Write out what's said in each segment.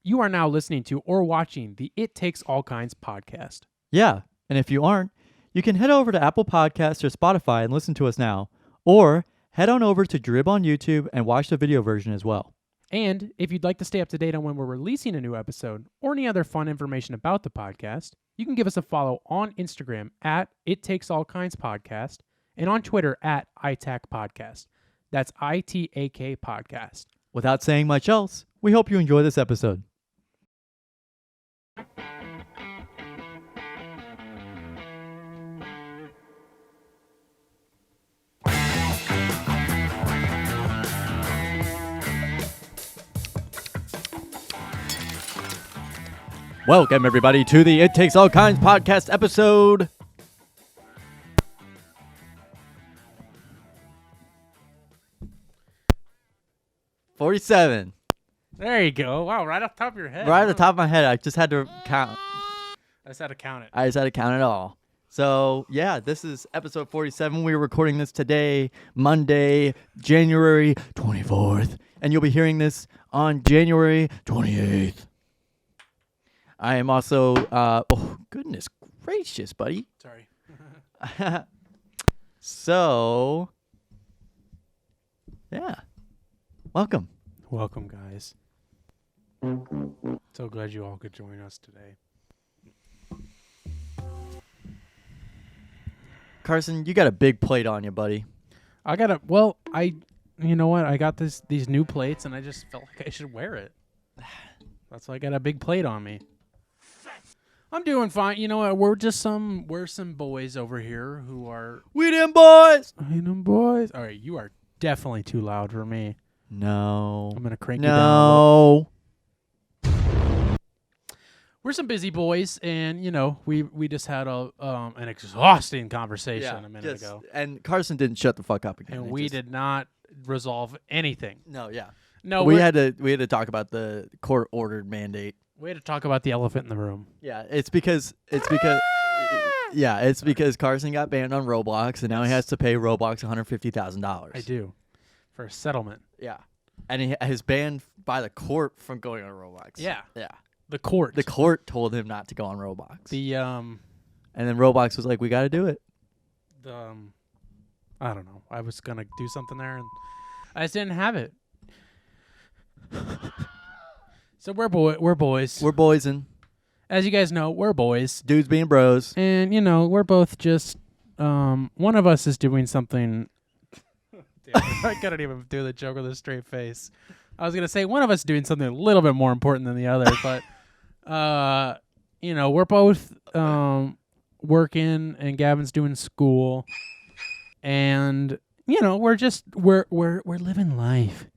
You are now listening to or watching the It Takes All Kinds podcast. Yeah, and if you aren't, you can head over to Apple Podcasts or Spotify and listen to us now, or head on over to Drib on YouTube and watch the video version as well. And if you'd like to stay up to date on when we're releasing a new episode or any other fun information about the podcast, you can give us a follow on Instagram at It Takes All Kinds Podcast and on Twitter at ITAC Podcast. That's ITAK Podcast. Without saying much else, we hope you enjoy this episode. Welcome, everybody, to the It Takes All Kinds podcast episode. $47. There you go. Wow, right off the top of your head. Right at the top of my head, I just had to count. I just had to count it. I just had to count it all. So, yeah, this is episode 47. We're recording this today, Monday, January 24th. And you'll be hearing this on January 28th. I am also, oh, goodness gracious, buddy. Sorry. So, yeah. Welcome. Welcome, guys. So glad you all could join us today. Carson, you got a big plate on you, buddy. You know what? I got these new plates, and I just felt like I should wear it. That's why I got a big plate on me. I'm doing fine. You know what? We're some boys over here who are... We them boys! We them boys. All right, you are definitely too loud for me. No. I'm going to crank you down a little. No. We're some busy boys, and, you know, we just had an exhausting conversation a minute ago. And Carson didn't shut the fuck up again. And we did not resolve anything. No, yeah. No, we had to talk about the court-ordered mandate. We had to talk about the elephant in the room. Yeah, it's because Carson got banned on Roblox, and now he has to pay Roblox $150,000. I do. For a settlement. Yeah. And he is banned by the court from going on Roblox. Yeah. Yeah. The court. The court told him not to go on Roblox. And then Roblox was like, we got to do it. I don't know. I was going to do something there, and I just didn't have it. So we're boys. We're boysing. As you guys know, we're boys. Dudes being bros. And, you know, we're both just, one of us is doing something. Damn, I couldn't even do the joke with a straight face. I was going to say one of us doing something a little bit more important than the other, but, you know, we're both working, and Gavin's doing school. And, you know, we're living life.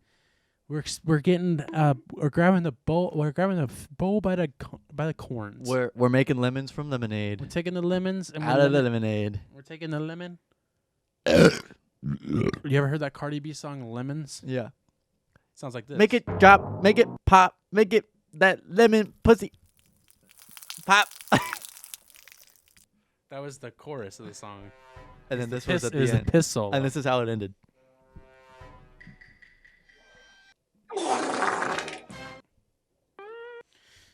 We're getting we're grabbing the bowl by the corns. We're making lemons from lemonade. We're taking the lemons and out of the lemonade. We're taking the lemon. You ever heard that Cardi B song Lemons? Yeah. Sounds like this. Make it drop, make it pop, make it that lemon pussy pop. That was the chorus of the song. And then this was at the end. end. The piss solo. And this is how it ended.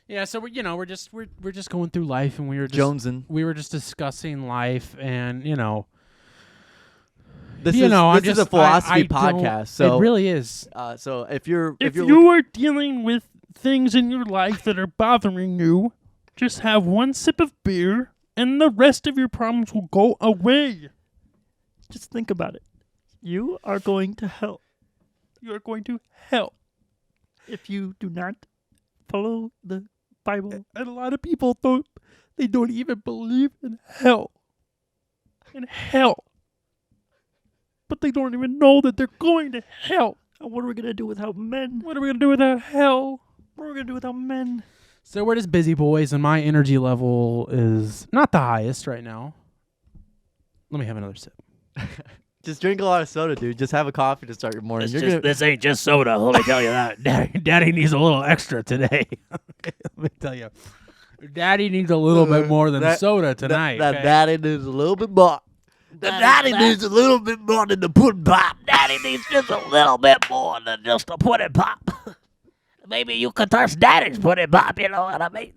Yeah, so we're just going through life, and we were just Jonesing. We were just discussing life, and you know. This is a philosophy podcast, so it really is. So if you are dealing with things in your life that are bothering you, just have one sip of beer, and the rest of your problems will go away. Just think about it. You are going to hell. You are going to hell if you do not follow the Bible. And a lot of people don't even believe in hell. In hell. But they don't even know that they're going to hell. And what are we going to do without men? What are we going to do without hell? What are we going to do without men? So we're just busy boys, and my energy level is not the highest right now. Let me have another sip. Just drink a lot of soda, dude. Just have a coffee to start your morning. This ain't just soda, let me tell you that. Daddy needs a little extra today. Let me tell you. Daddy needs a little bit more than soda tonight. Daddy needs a little bit more. Daddy needs a little bit more than the pudding pop. Daddy needs just a little bit more than just a pudding pop. Maybe you could touch daddy's pudding, Bob, you know what I mean?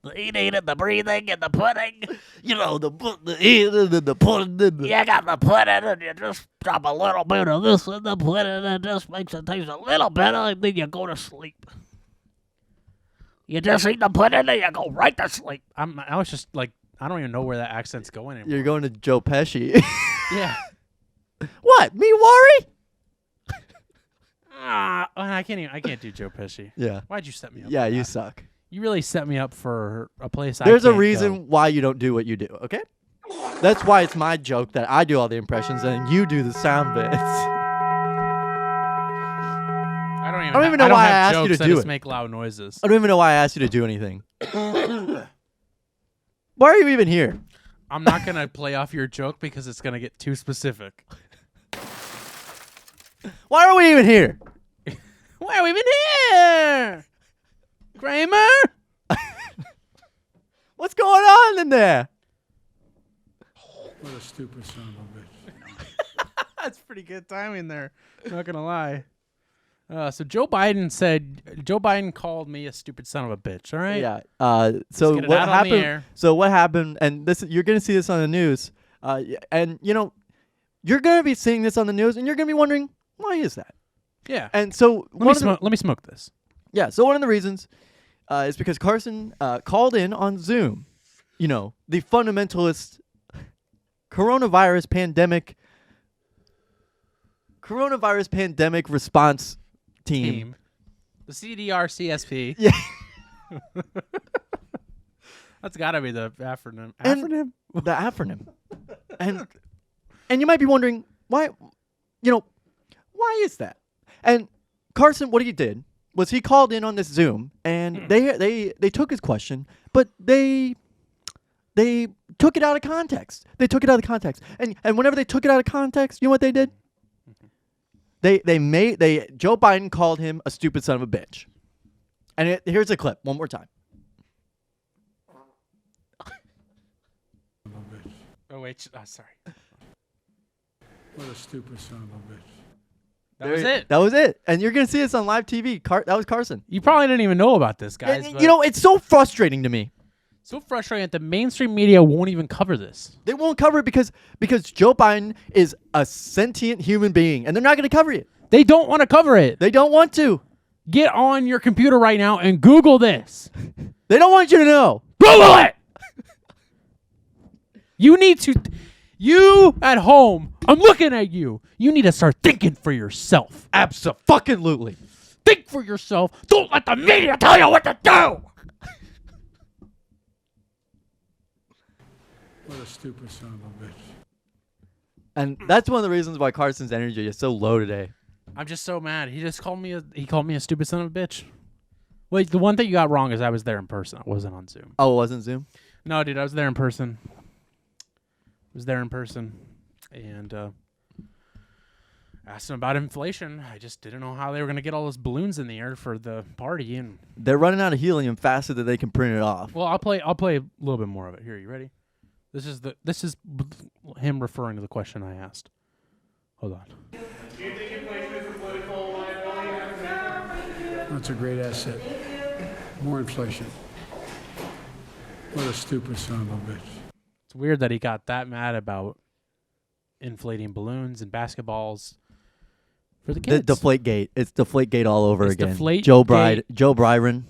The eating and the breathing and the pudding. You know, the eating and the pudding. You got the pudding and you just drop a little bit of this in the pudding and it just makes it taste a little better and then you go to sleep. You just eat the pudding and you go right to sleep. I was just like, I don't even know where that accent's going anymore. You're going to Joe Pesci. Yeah. What? Me worry? I can't do Joe Pesci. Yeah. Why'd you set me up? Yeah, for you that? suck. You really set me up for a place. There's I a can't reason go. why you don't do what you do, okay? That's why it's my joke that I do all the impressions and you do the sound bits. I don't even know don't why I have asked you to jokes, I do just it. make loud noises. I don't even know why I asked you to do anything. Why are you even here? I'm not gonna play off your joke because it's gonna get too specific. Why are we even here? Why are we even here? Kramer? What's going on in there? What a stupid son of a bitch. That's pretty good timing there. Not gonna lie. So Joe Biden called me a stupid son of a bitch. All right. Yeah. So get it what out on the happened? air. So what happened? And this, you're gonna see this on the news. And you know, you're gonna be seeing this on the news, and you're gonna be wondering why is that? Yeah. And so Let me smoke this. Yeah. So one of the reasons is because Carson called in on Zoom. You know, the fundamentalist coronavirus pandemic response team. The CDR-CSP. Yeah. That's got to be the acronym. And the acronym. And you might be wondering why, why is that? And Carson, what he did was he called in on this Zoom, and they took his question, but they took it out of context. They took it out of context, and whenever they took it out of context, you know what they did? Joe Biden called him a stupid son of a bitch, and here's a clip one more time. Oh wait, sorry. What a stupid son of a bitch. That was it. That was it. And you're gonna see this on live TV. That was Carson. You probably didn't even know about this, guys. And, but you know, it's so frustrating to me. so frustrating that the mainstream media won't even cover this. They won't cover it because Joe Biden is a sentient human being, and they're not gonna cover it. They don't want to cover it. They don't want to. Get on your computer right now and Google this. They don't want you to know. Google it. You need to. You at home, I'm looking at you. You need to start thinking for yourself. Abso-fucking-lutely. Think for yourself. Don't let the media tell you what to do. What a stupid son of a bitch. And that's one of the reasons why Carson's energy is so low today. I'm just so mad. He called me a stupid son of a bitch. Wait, the one thing you got wrong is I was there in person. I wasn't on Zoom. Oh, it wasn't Zoom? No, dude, I was there in person. And asked him about inflation. I just didn't know how they were going to get all those balloons in the air for the party. And They're running out of helium faster than they can print it off. well, I'll play a little bit more of it. Here, you ready? This is him referring to the question I asked. Hold on. Do you think inflation is a political liability? That's a great asset. More inflation. What a stupid son of a bitch. It's weird that he got that mad about inflating balloons and basketballs for the kids. Deflategate. It's Deflategate all over It's again. Deflategate. Joe Biden.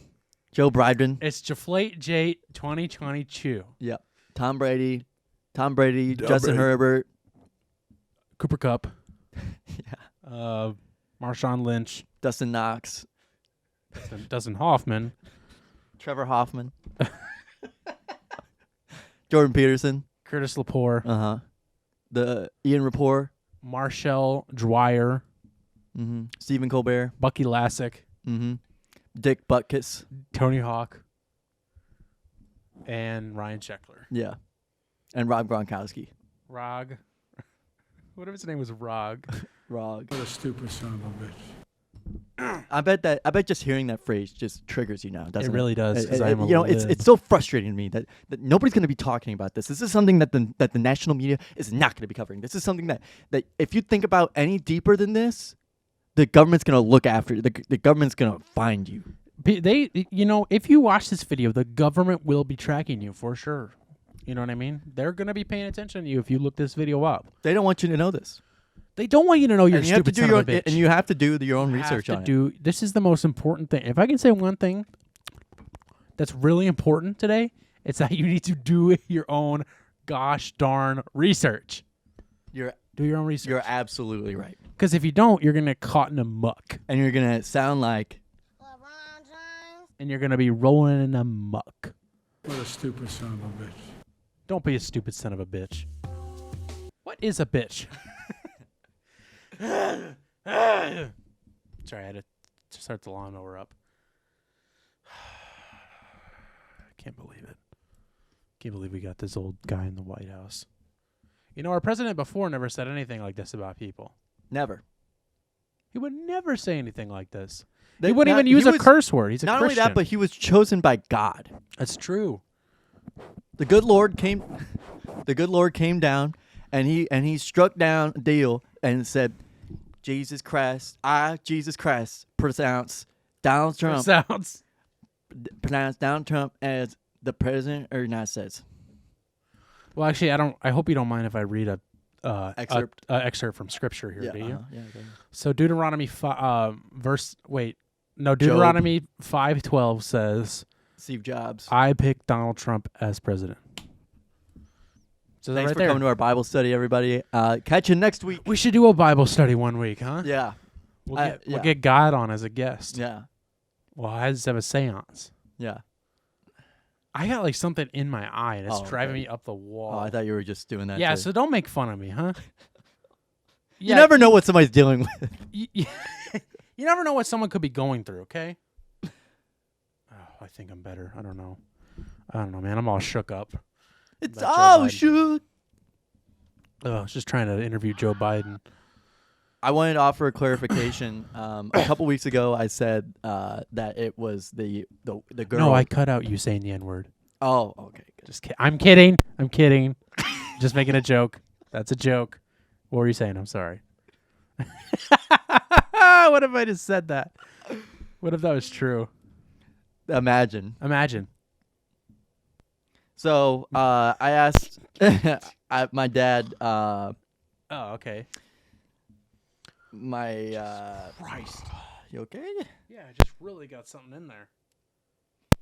It's Deflategate 2022. Yep. Tom Brady, Justin Herbert. Cooper Cup. Yeah. Marshawn Lynch. Dustin Knox. Dustin Hoffman. Trevor Hoffman. Jordan Peterson. Curtis Lepore. Uh-huh. The Ian Rapport. Marshall Dwyer. Mm-hmm. Stephen Colbert. Bucky Lassick. Mm-hmm. Dick Butkus. Tony Hawk. And Ryan Sheckler. Yeah. And Rob Gronkowski. Rog. What if his name was Rog? Rog. What a stupid son of a bitch. I bet just hearing that phrase just triggers you now, doesn't it? It really does. 'Cause I'm a it's so frustrating to me that nobody's going to be talking about this. This is something that the national media is not going to be covering. This is something that if you think about any deeper than this, the government's gonna look after you. The government's gonna find you. If you watch this video, the government will be tracking you for sure. You know what I mean? They're gonna be paying attention to you if you look this video up. They don't want you to know this. They don't want you to know you're a stupid son of a bitch. And you have to do your own You research have on to it. This is the most important thing. If I can say one thing that's really important today, it's that you need to do your own gosh darn research. Do your own research. You're absolutely right. Because if you don't, you're going to get caught in a muck. And you're gonna sound like. And you're going to be rolling in a muck. What a stupid son of a bitch. Don't be a stupid son of a bitch. What is a bitch? Sorry, I had to start the lawnmower up. I can't believe it. Can't believe we got this old guy in the White House. You know, our president before never said anything like this about people. Never. He would never say anything like this. He wouldn't even use a curse word. He's a not Christian. only that, but he was chosen by God. That's true. The good Lord came. The good Lord came down, and he struck down a deal and said, "Jesus Christ, Jesus Christ, pronounce Donald Trump, pronounce Donald Trump as the president of the United States." Well, actually, I hope you don't mind if I read a excerpt from scripture here. Yeah, Do you? yeah. Okay. So Deuteronomy Deuteronomy 5:12 says, Steve Jobs. "I picked Donald Trump as president." So Thanks right for there. coming to our Bible study, everybody. Catch you next week. We should do a Bible study one week, huh? Yeah. We'll get God on as a guest. Yeah. Well, I just have a seance. Yeah. I got like something in my eye and it's Oh, driving okay. me up the wall. Oh, I thought you were just doing that. Yeah, too. so don't make fun of me, huh? You never know what somebody's dealing with. You never know what someone could be going through, okay? Oh, I think I'm better. I don't know, man. I'm all shook up. It's About Joe oh Biden. shoot. I was just trying to interview Joe Biden. I wanted to offer a clarification. A couple weeks ago, I said that it was the girl. No, I cut out you saying the N-word. Oh, okay. Good. Just I'm kidding. I'm kidding. Just making a joke. That's a joke. What were you saying? I'm sorry. What if I just said that? What if that was true? Imagine. So I asked my dad. Oh, okay. Christ. You okay? Yeah, I just really got something in there.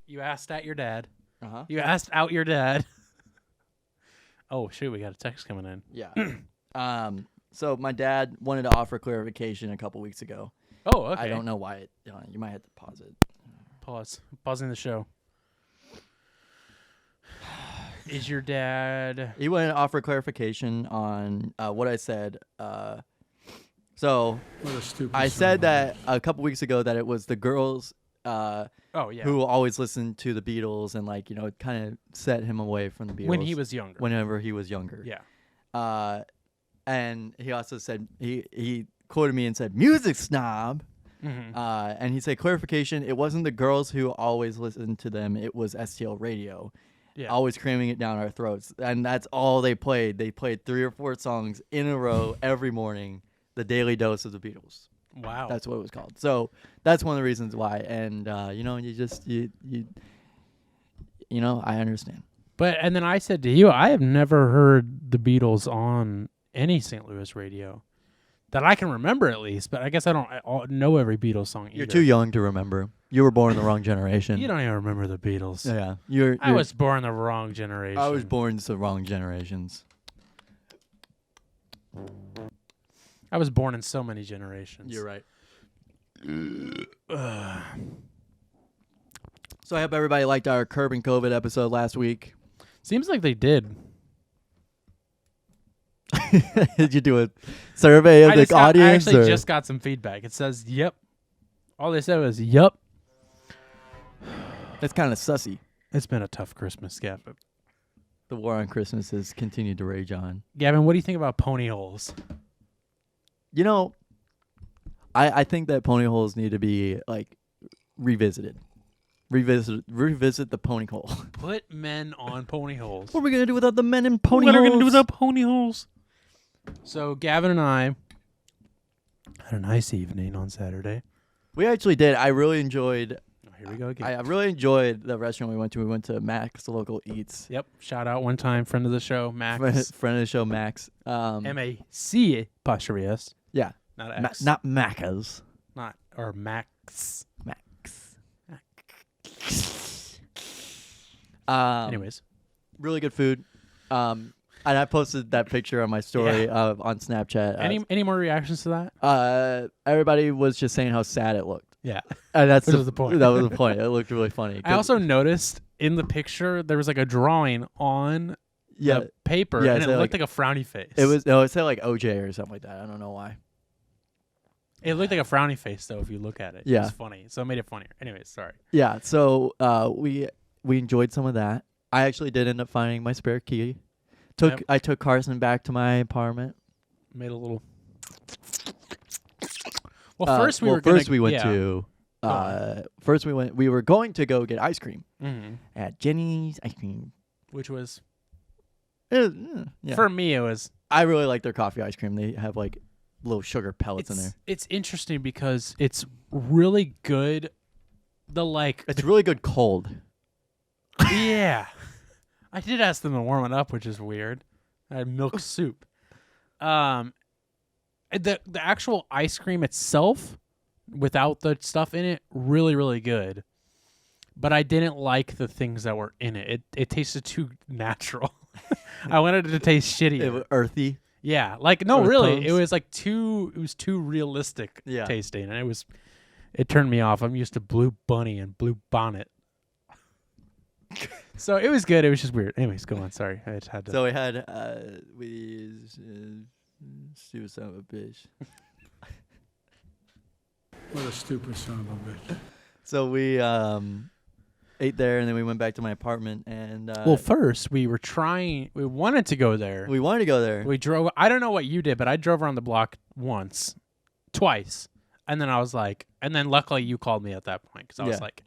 You asked at your dad. Uh-huh. You asked out your dad. Oh, shoot. We got a text coming in. Yeah. So my dad wanted to offer clarification a couple weeks ago. Oh, okay. I don't know why it. You might have to pause it. Pause. Pausing the show. Is your dad... He wanted to offer clarification on what I said. So What a stupid I son said of a that bitch. a couple weeks ago that it was the girls Oh, yeah. who always listened to the Beatles and kind of set him away from the Beatles When he was younger. whenever he was younger. Yeah. And he also said he quoted me and said music snob. Mm-hmm. And he said clarification. It wasn't the girls who always listened to them. It was STL Radio. Yeah. Always cramming it down our throats. And that's all they played. They played 3 or 4 songs in a row every morning. The Daily Dose of the Beatles. Wow. That's what it was called. So that's one of the reasons why. And, I understand. And then I said to you, I have never heard the Beatles on any St. Louis radio that I can remember, at least. But I guess I don't know every Beatles song either. You're too young to remember. You were born in the wrong generation. You don't even remember the Beatles. Yeah. I was born the wrong generation. I was born to the wrong generations. I was born in so many generations. You're right. So I hope everybody liked our Curbing COVID episode last week. Seems like they did. Did you do a survey of the audience? I actually just got some feedback. It says, yep. All they said was, yep. That's kind of sussy. It's been a tough Christmas, Gavin. The war on Christmas has continued to rage on. Gavin, what do you think about pony holes? You know, I think that pony holes need to be revisited. Revisit the pony hole. Put men on pony holes. What are we gonna do without the men in pony What are holes? we going to do without pony holes? So Gavin and I Had a nice evening on Saturday. We actually did. I really enjoyed. Oh, here we go again. I really enjoyed the restaurant we went to. We went to Max Local Eats. Yep. Shout out one time, friend of the show, Max. Friend of the show, Max. M-A-C apostrophe S. Yeah. Not X. Not Macca's. Not, or Max. Max. Anyways. Really good food. And I posted that picture on my story on Snapchat. Any more reactions to that? Everybody was just saying how sad it looked. Yeah. And that's Which was the point. That was the point. It looked really funny. I also noticed in the picture there was like a drawing on the paper, Yeah, and it so looked like a frowny face. It said like OJ or something like that. I don't know why. It looked like a frowny face though if you look at it. Yeah. It was funny, so it made it funnier. Anyways, sorry. Yeah. So we enjoyed some of that. I actually did end up finding my spare key. I took Carson back to my apartment. Made a little. Well, first we were going to go get ice cream mm-hmm. at Jenny's Ice Cream, which was yeah. for me it was. I really like their coffee ice cream. They have like little sugar pellets in there. It's interesting because it's really good. It's really good cold. Yeah. I did ask them to warm it up, which is weird. I had milk soup. The actual ice cream itself, without the stuff in it, really, really good. But I didn't like the things that were in it. It tasted too natural. I wanted it to taste shitty. It was earthy. Yeah, really, tones. it was like too realistic Yeah. tasting, and it turned me off. I'm used to Blue Bunny and Blue Bonnet. So it was good. It was just weird. Anyways, go on. Sorry, I just had to. So we had she was son of a bitch. What a stupid son of a bitch. So we ate there, and then we went back to my apartment. And well, first we wanted to go there. we wanted to go there. We drove. I don't know what you did, but I drove around the block twice, and then I was like, and then luckily you called me at that point because I was like.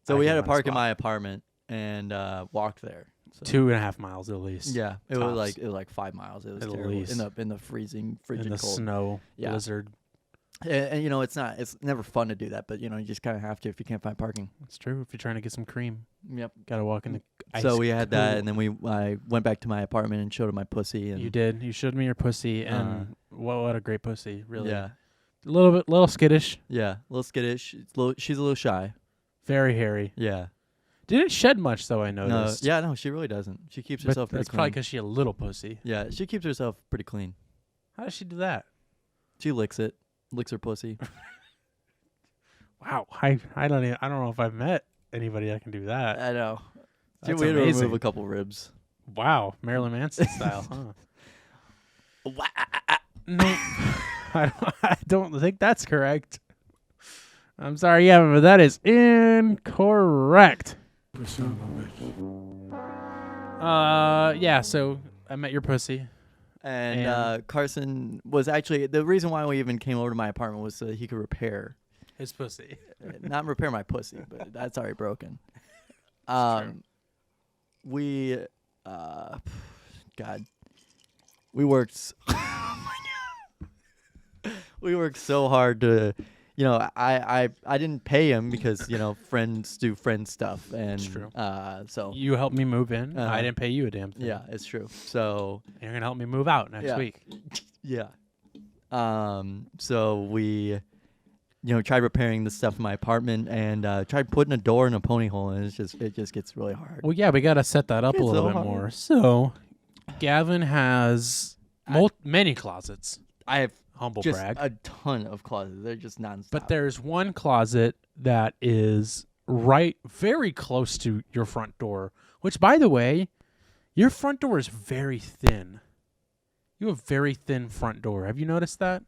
So I we can had to run a park in spot. my apartment and walked there. So 2.5 miles at least. Yeah, it Tops. was like 5 miles. It was At terrible least. in the frigid in the cold. snow Yeah. blizzard. And it's never fun to do that, but you just kind of have to if you can't find parking. It's true. If you're trying to get some cream, Yep. gotta walk in the ice. So we had that, cool. and then I went back to my apartment and showed him my pussy. And You did. You showed me your pussy, and what a great pussy, really. Yeah, A little skittish, yeah, a little skittish. She's a little shy. very hairy. Yeah. Didn't shed much though. I noticed. No, she really doesn't. She keeps but herself pretty that's clean. probably because she a little pussy. Yeah, she keeps herself pretty clean. How does she do that? She licks her pussy. Wow, I don't know if I've met anybody that can do that. I know. That's We had to amazing. remove a couple ribs. Wow, Marilyn Manson style, huh? No, I don't think that's correct. I'm sorry, yeah, but that is incorrect. Son of a bitch. Yeah. So I met your pussy. And Carson was actually the reason why we even came over to my apartment was so that he could repair, His pussy. not repair my pussy, but that's already broken. true. We, God, we worked. We worked so hard to, I didn't pay him because friends do friend stuff, and It's true. So You helped me move in. Uh-huh. I didn't pay you a damn thing. yeah, it's true. So And you're gonna help me move out next Yeah. week. yeah, so we, tried repairing the stuff in my apartment and tried putting a door in a pony hole, and it just gets really hard. Well, yeah, we gotta set that up a It's little so bit hard. more. So, Gavin has many closets. I have Humble just brag. a ton of closets. They're just nonstop. But there's one closet that is very close to your front door, which, by the way, your front door is very thin. You have a very thin front door. Have you noticed that?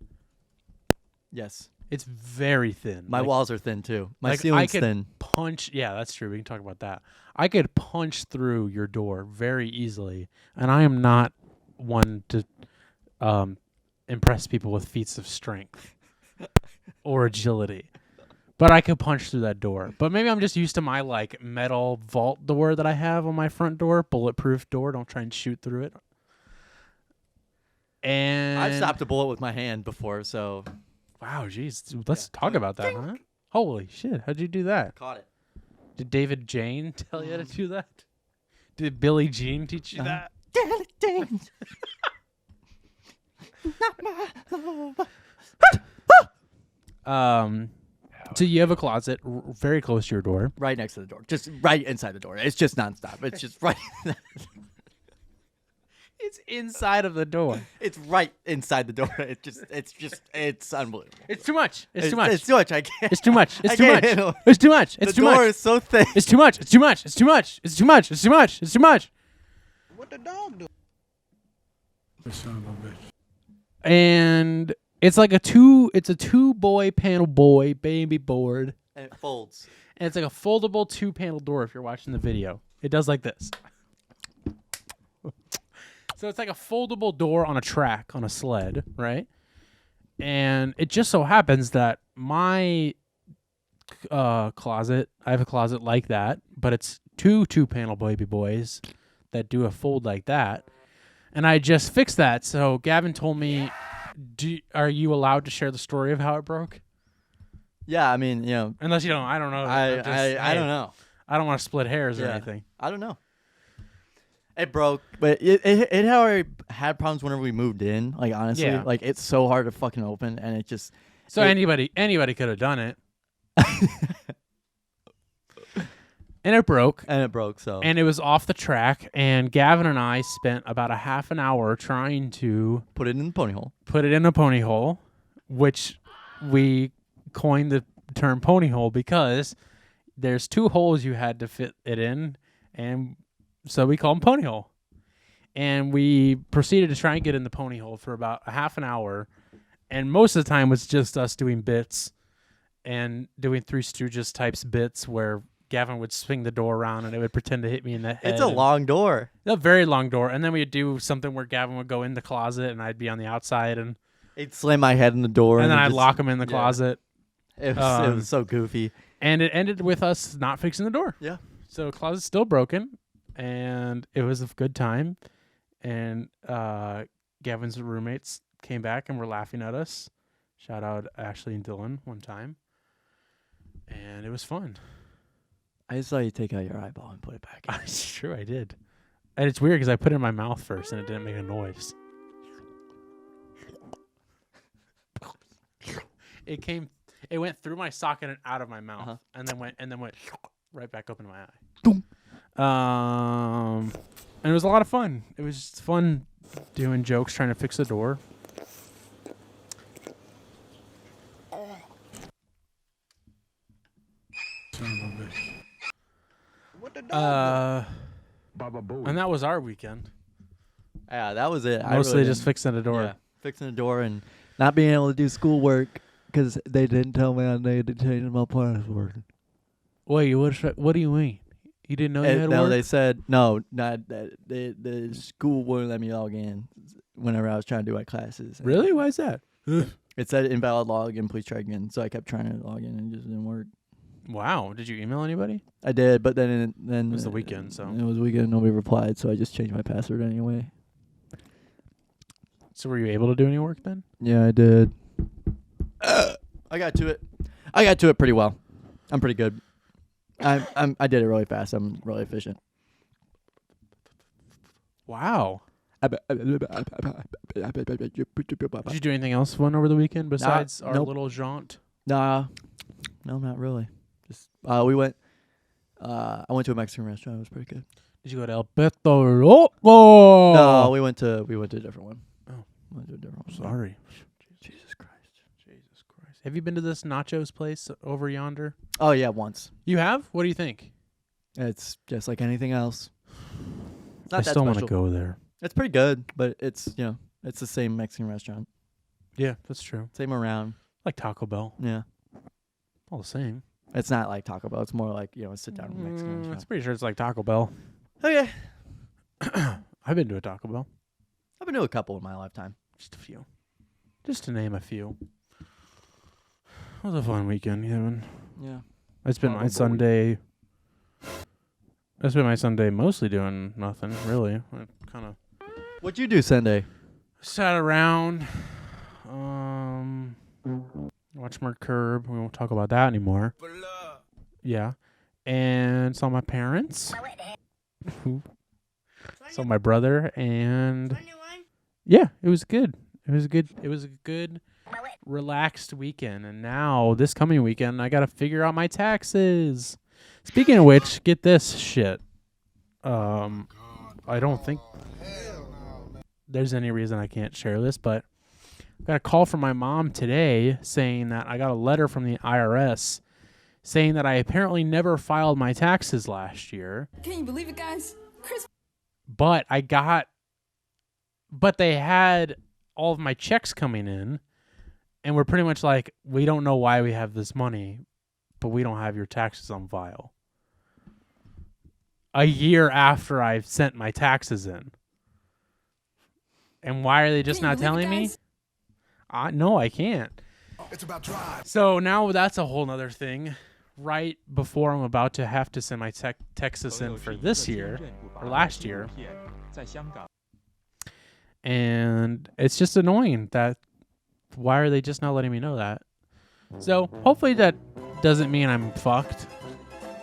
Yes, It's very thin. my Like, walls are thin too. My like, I ceiling's could thin. punch. Yeah, that's true. We can talk about that. I could punch through your door very easily, and I am not one to impress people with feats of strength or agility. But I could punch through that door. But maybe I'm just used to my metal vault door that I have on my front door, bulletproof door. Don't try and shoot through it. And I've stopped a bullet with my hand before, so Wow, jeez. Let's talk about that, huh? Holy shit. How'd you do that? Caught it. Did David Jane tell you to do that? Did Billie Jean teach you that? So you have a closet very close to your door. Right next to the door. Just right inside the door. It's just nonstop. It's just right. It's inside of the door. It's right inside the door. It's unbelievable. It's too much. It's too much. It's too much. I can't. It's too much. It's I too can't much. handle it. It's too much. It's The too door much. is so thick. It's too much. It's too much. It's too much. It's too much. It's too much. It's too much. It's too much. What the dog do? The son of a bitch. And it's like a two boy panel baby board. And it folds. And it's like a foldable 2-panel door if you're watching the video. It does like this. So it's like a foldable door on a track on a sled, right? And it just so happens that my closet, I have a closet like that, but it's two-panel baby boys that do a fold like that. And I just fixed that. So Gavin told me, are you allowed to share the story of how it broke? Yeah, I mean, Unless you don't, I don't know. I don't know. I don't want to split hairs or Yeah. anything. I don't know. It broke, but it had already had problems whenever we moved in. Like honestly, Yeah. like it's so hard to fucking open, and it just. So anybody could have done it. And it broke. And it broke, so. And it was off the track. And Gavin and I spent about a half an hour trying to Put it in the pony hole. put it in a pony hole, which we coined the term pony hole because there's 2 holes you had to fit it in, and so we call them pony hole. And we proceeded to try and get in the pony hole for about a half an hour, and most of the time was just us doing bits and doing Three Stooges types bits where Gavin would swing the door around and it would pretend to hit me in the head. It's a long door. A very long door. And then we'd do something where Gavin would go in the closet and I'd be on the outside, and It'd slam my head in the door. then I'd just- lock him in the yeah. closet. It Um, was so goofy. And it ended with us not fixing the door. Yeah. So the closet's still broken, and it was a good time. And Gavin's roommates came back and were laughing at us. Shout out Ashley and Dylan one time. And it was fun. I just saw you take out your eyeball and put it back in. It's true, I did. And it's weird because I put it in my mouth first and it didn't make a noise. It went through my socket and out of my mouth, Uh-huh. and then went right back up into my eye. Boom. And it was a lot of fun. It was just fun doing jokes, trying to fix the door. Son of a bitch. What the dog And that was our weekend. Yeah, that was it. I Mostly really just didn't- fixing the door. Yeah, fixing the door and not being able to do schoolwork because they didn't tell me I needed to change my password. Wait, what do you mean? You didn't know you had No, work? they said no, not that. The school wouldn't let me log in whenever I was trying to do my classes. Really? Why is that? It said invalid login. Please try again. So I kept trying to log in and it just didn't work. Wow. Did you email anybody? I did, but then It was the weekend, so. it was weekend. Nobody replied, so I just changed my password anyway. So were you able to do any work then? Yeah, I did. I got to it. I got to it pretty well. I'm pretty good. I did it really fast. I'm really efficient. Wow. Did you do anything else fun over the weekend besides our nope. little jaunt? Nah, no, not really. Just we went. I went to a Mexican restaurant. It was pretty good. Did you go to El Peto Loco? No, we went to a different one. Oh. Went to a different one. Sorry. Jesus Christ. Jesus Christ. Have you been to this nachos place over yonder? Oh yeah, once. You have? What do you think? It's just like anything else. It's not I that still want to special. go there. It's pretty good, but it's it's the same Mexican restaurant, Yeah, that's true. same around. Like Taco Bell. Yeah, All the same. it's not like Taco Bell. It's more like a sit down Mexican It's restaurant. pretty sure it's like Taco Bell. Okay, I've been to a Taco Bell. I've been to a couple in my lifetime. Just a few. Just to name a few. It was a fun weekend, Kevin. Yeah. I spent my Sunday. I spent my Sunday mostly doing nothing, really. I kind of What'd you do Sunday? sat around. Watched more Curb. We won't talk about that anymore. Yeah. And saw my parents. Saw my brother. And yeah, it was good. It was good. It was a good, relaxed weekend. And now, this coming weekend, I got to figure out my taxes. Speaking of which, get this shit. I don't think there's any reason I can't share this, but I got a call from my mom today saying that I got a letter from the IRS saying that I apparently never filed my taxes last year. Can you believe it, guys? But they had all of my checks coming in, and we're pretty much like, we don't know why we have this money, but we don't have your taxes on file. A year after I've sent my taxes in. And why are they just not telling me? No, I can't. It's about drive. So now that's a whole nother thing. Right before I'm about to have to send my taxes in for this year, or last year. And it's just annoying that, why are they just not letting me know that? So hopefully that doesn't mean I'm fucked.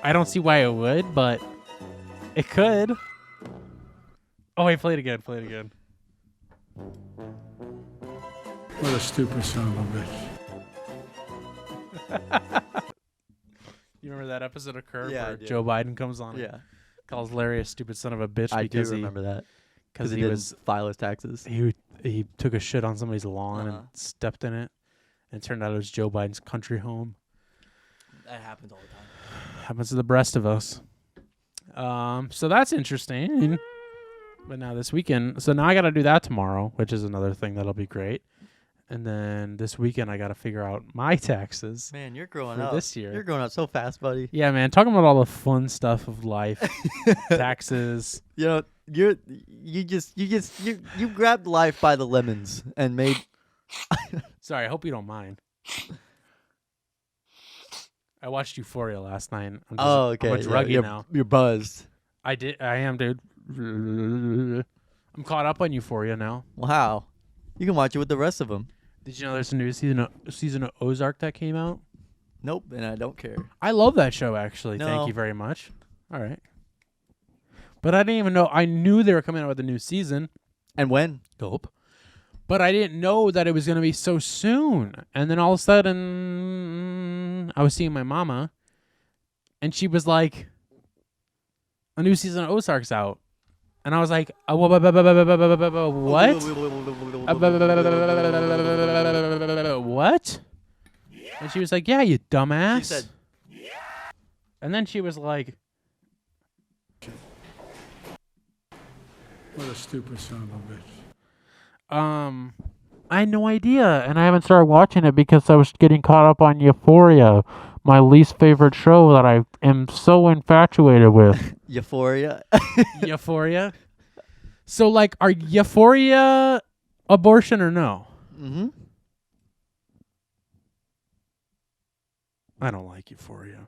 I don't see why it would, but it could. Oh, wait, play it again. Play it again. What a stupid son of a bitch. You remember that episode of Curb Yeah, I where do. Joe Biden comes on and calls Larry a stupid son of a bitch I do because remember that. because he didn't file his taxes. he took a shit on somebody's lawn Uh-huh. and stepped in it, and it turned out it was Joe Biden's country home. That happens all the time. Happens to the rest of us. So that's interesting. But now this weekend, so now I got to do that tomorrow, which is another thing that'll be great. And then this weekend, I got to figure out my taxes Man, you're growing for up. this year. You're growing up so fast, buddy. Yeah, man. Talking about all the fun stuff of life, taxes. You know, you grabbed life by the lemons and made. Sorry, I hope you don't mind. I watched Euphoria last night. I'm just, okay. I'm a druggie you're, now. You're buzzed. I am, dude. I'm caught up on Euphoria now. Wow. You can watch it with the rest of them. Did you know there's a new season of Ozark that came out? Nope, and I don't care. I love that show, actually. No. Thank you very much. All right. But I didn't even know. I knew they were coming out with a new season. And when? Dope. But I didn't know that it was going to be so soon. And then all of a sudden, I was seeing my mama, and she was like, a new season of Ozark's out. And I was like, what? What? And she was like, yeah, you dumbass. She said, and then she was like, What a stupid son of a bitch. I had no idea, and I haven't started watching it because I was getting caught up on Euphoria, my least favorite show that I am so infatuated with. Euphoria. Euphoria. So, like, are Euphoria abortion or no? Mm-hmm. I don't like Euphoria.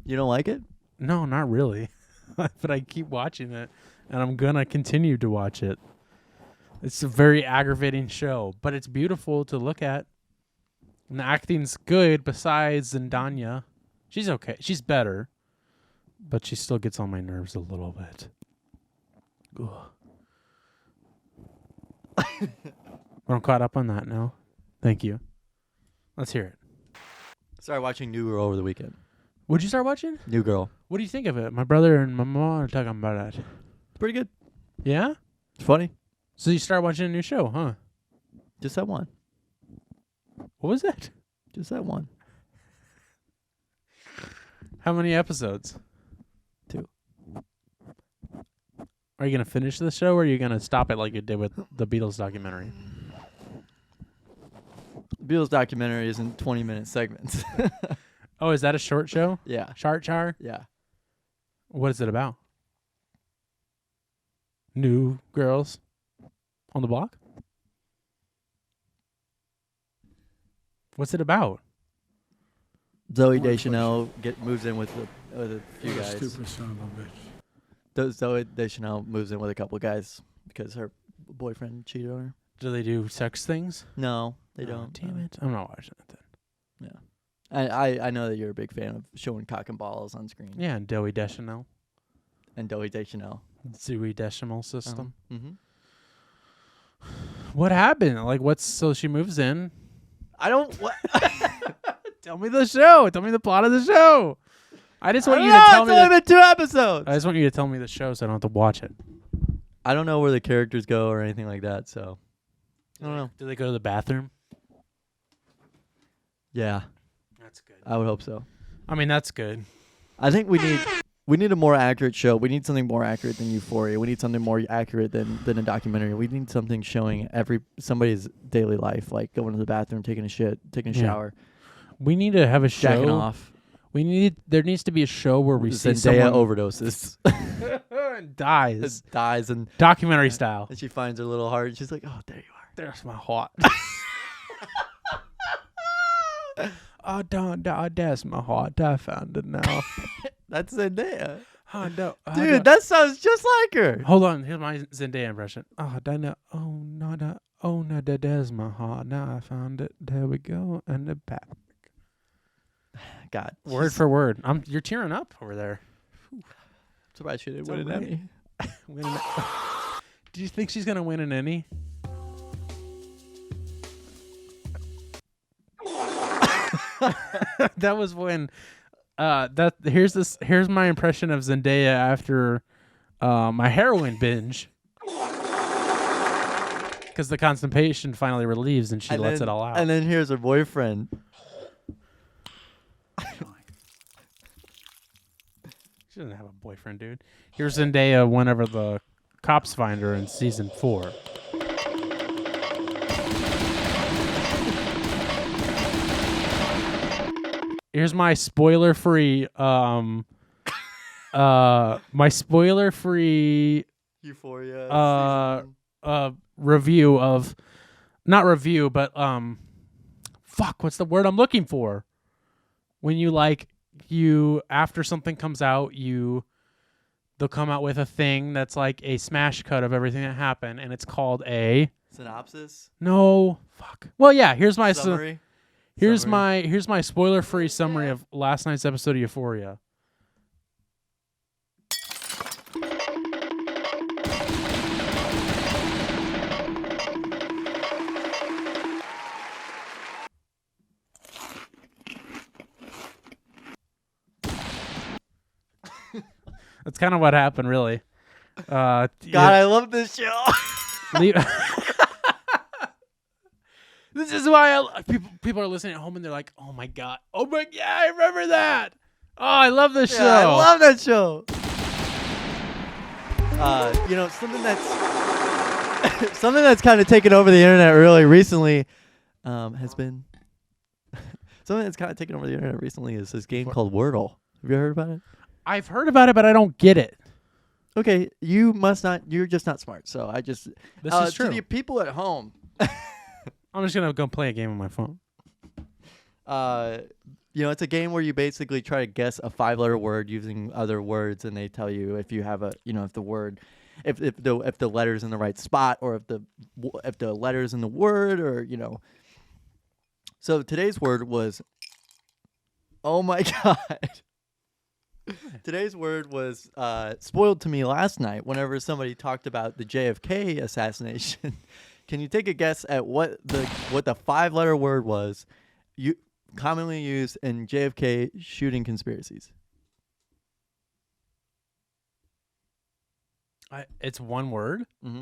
You don't like it? No, not really. But I keep watching it, and I'm gonna continue to watch it. It's a very aggravating show, but it's beautiful to look at. And the acting's good besides Zendaya. She's okay. She's better. But she still gets on my nerves a little bit. Ugh. But I'm caught up on that now. Thank you. Let's hear it. Started watching New Girl over the weekend. What'd you start watching? New Girl. What do you think of it? My brother and my mom are talking about it. Pretty good. Yeah? It's funny. So you started watching a new show, huh? Just that one. What was it? Just that one. How many episodes? 2. Are you going to finish the show, or are you going to stop it like you did with the Beatles documentary? Beatles documentary is in 20-minute segments. Oh, is that a short show? Yeah. Shart Char? Yeah. What is it about? New girls on the block? What's it about? Zoe More Deschanel moves in with a few What a guys. stupid son of a bitch. Zoe Deschanel moves in with a couple of guys because her boyfriend cheated on her. Do they do sex things? No, they Oh, don't. damn it. I'm not watching it then. Yeah. I know that you're a big fan of showing cock and balls on screen. Yeah, and Dewey Deschanel. And Dewey Deschanel. Dewey Decimal System. Mm-hmm. What happened? Like, so she moves in. I don't. What? Tell me the show. Tell me the plot of the show. I just want you to know, tell it's me. only been 2 episodes. I just want you to tell me the show so I don't have to watch it. I don't know where the characters go or anything like that, so I don't know. Do they go to the bathroom? Yeah, That's good. I would hope so. I mean, that's good. I think we need a more accurate show. We need something more accurate than Euphoria. We need something more accurate than a documentary. We need something showing somebody's daily life, like going to the bathroom, taking a shit, taking a shower, We need to have a show. jacking off. There needs to be a show where we see Zendaya someone overdoses, and dies. dies, and Documentary style. she finds her little heart. And she's like, "Oh, there you are." There's my heart. Oh, that's my heart. I found it now. That's Zendaya, Dude, that sounds just like her. hold on. Here's my Zendaya impression. Oh, no. Oh, no. Oh, no, there's my heart. Now I found it. There we go. And the back. God, Word for word. You're tearing up over there. surprised she didn't It's win an alright. Emmy. Do you think she's gonna win an Emmy? That was when. Here's my impression of Zendaya after my heroin binge. Because the constipation finally relieves and she lets it all out. And then here's her boyfriend. She doesn't have a boyfriend, dude. Here's Zendaya whenever the cops find her in season 4. Here's my spoiler-free Euphoria. review of, not review, but what's the word I'm looking for? When you after something comes out, they'll come out with a thing that's like a smash cut of everything that happened, and it's called a Synopsis. Well, yeah. Here's my Summary. here's my spoiler-free summary of last night's episode of Euphoria. That's kind of what happened, really. God, I love this show. This is why people are listening at home and they're like, "Oh my god, I remember that. Oh, I love this show. I love that show." Something that's kind of taken over the internet really recently has been something that's kind of taken over the internet recently is this game called Wordle. Have you heard about it? I've heard about it, but I don't get it. Okay, you must not. You're just not smart. So I just This is true. To the people at home. I'm just gonna go play a game on my phone. It's a game where you basically try to guess a 5-letter word using other words, and they tell you if you have if the letter's in the right spot, or if the letter's in the word, or So today's word was. Oh my god. Today's word was spoiled to me last night whenever somebody talked about the JFK assassination. Can you take a guess at what the 5-letter word was commonly used in JFK shooting conspiracies? It's one word. Mm-hmm.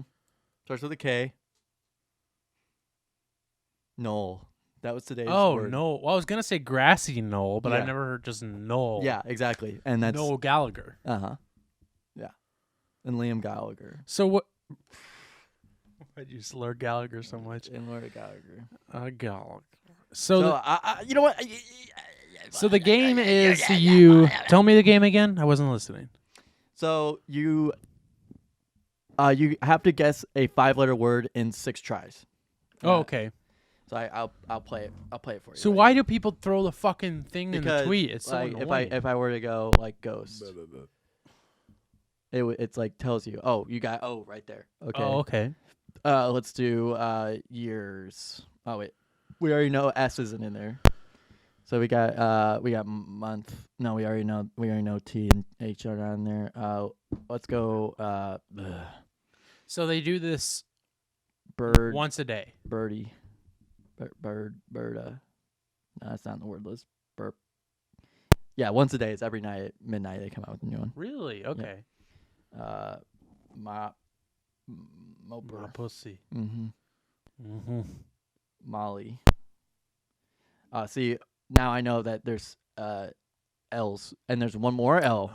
Starts with a K. Knoll. That was today's word. No. Well, I was gonna say grassy knoll, but Yeah. I've never heard just knoll. Yeah, exactly. And that's Noel Gallagher. Uh-huh. Yeah. And Liam Gallagher. So what? Why'd you slur Gallagher so much? And Laura Gallagher. Gallagher. So you know what? So the game is you. Tell me the game again. I wasn't listening. So you have to guess a 5-letter word in 6 tries. Oh, okay. So I'll play it. I'll play it for you. So why do people throw the fucking thing in the tweet? It's so like, annoying. if I were to go like ghost, it's like tells you. Oh, you got right there. Okay. Oh, okay. Let's do years. Oh wait, we already know S isn't in there. So we got month. No, we already know T and H are down there. Let's go. So they do this Bird. once a day. Birdie. Bird. No, that's not on the word list. Burp. Yeah, once a day. It's every night at midnight they come out with a new one. Really? Okay. Moper. My pussy. Mm-hmm. Molly. See, now I know that there's L's, and there's one more L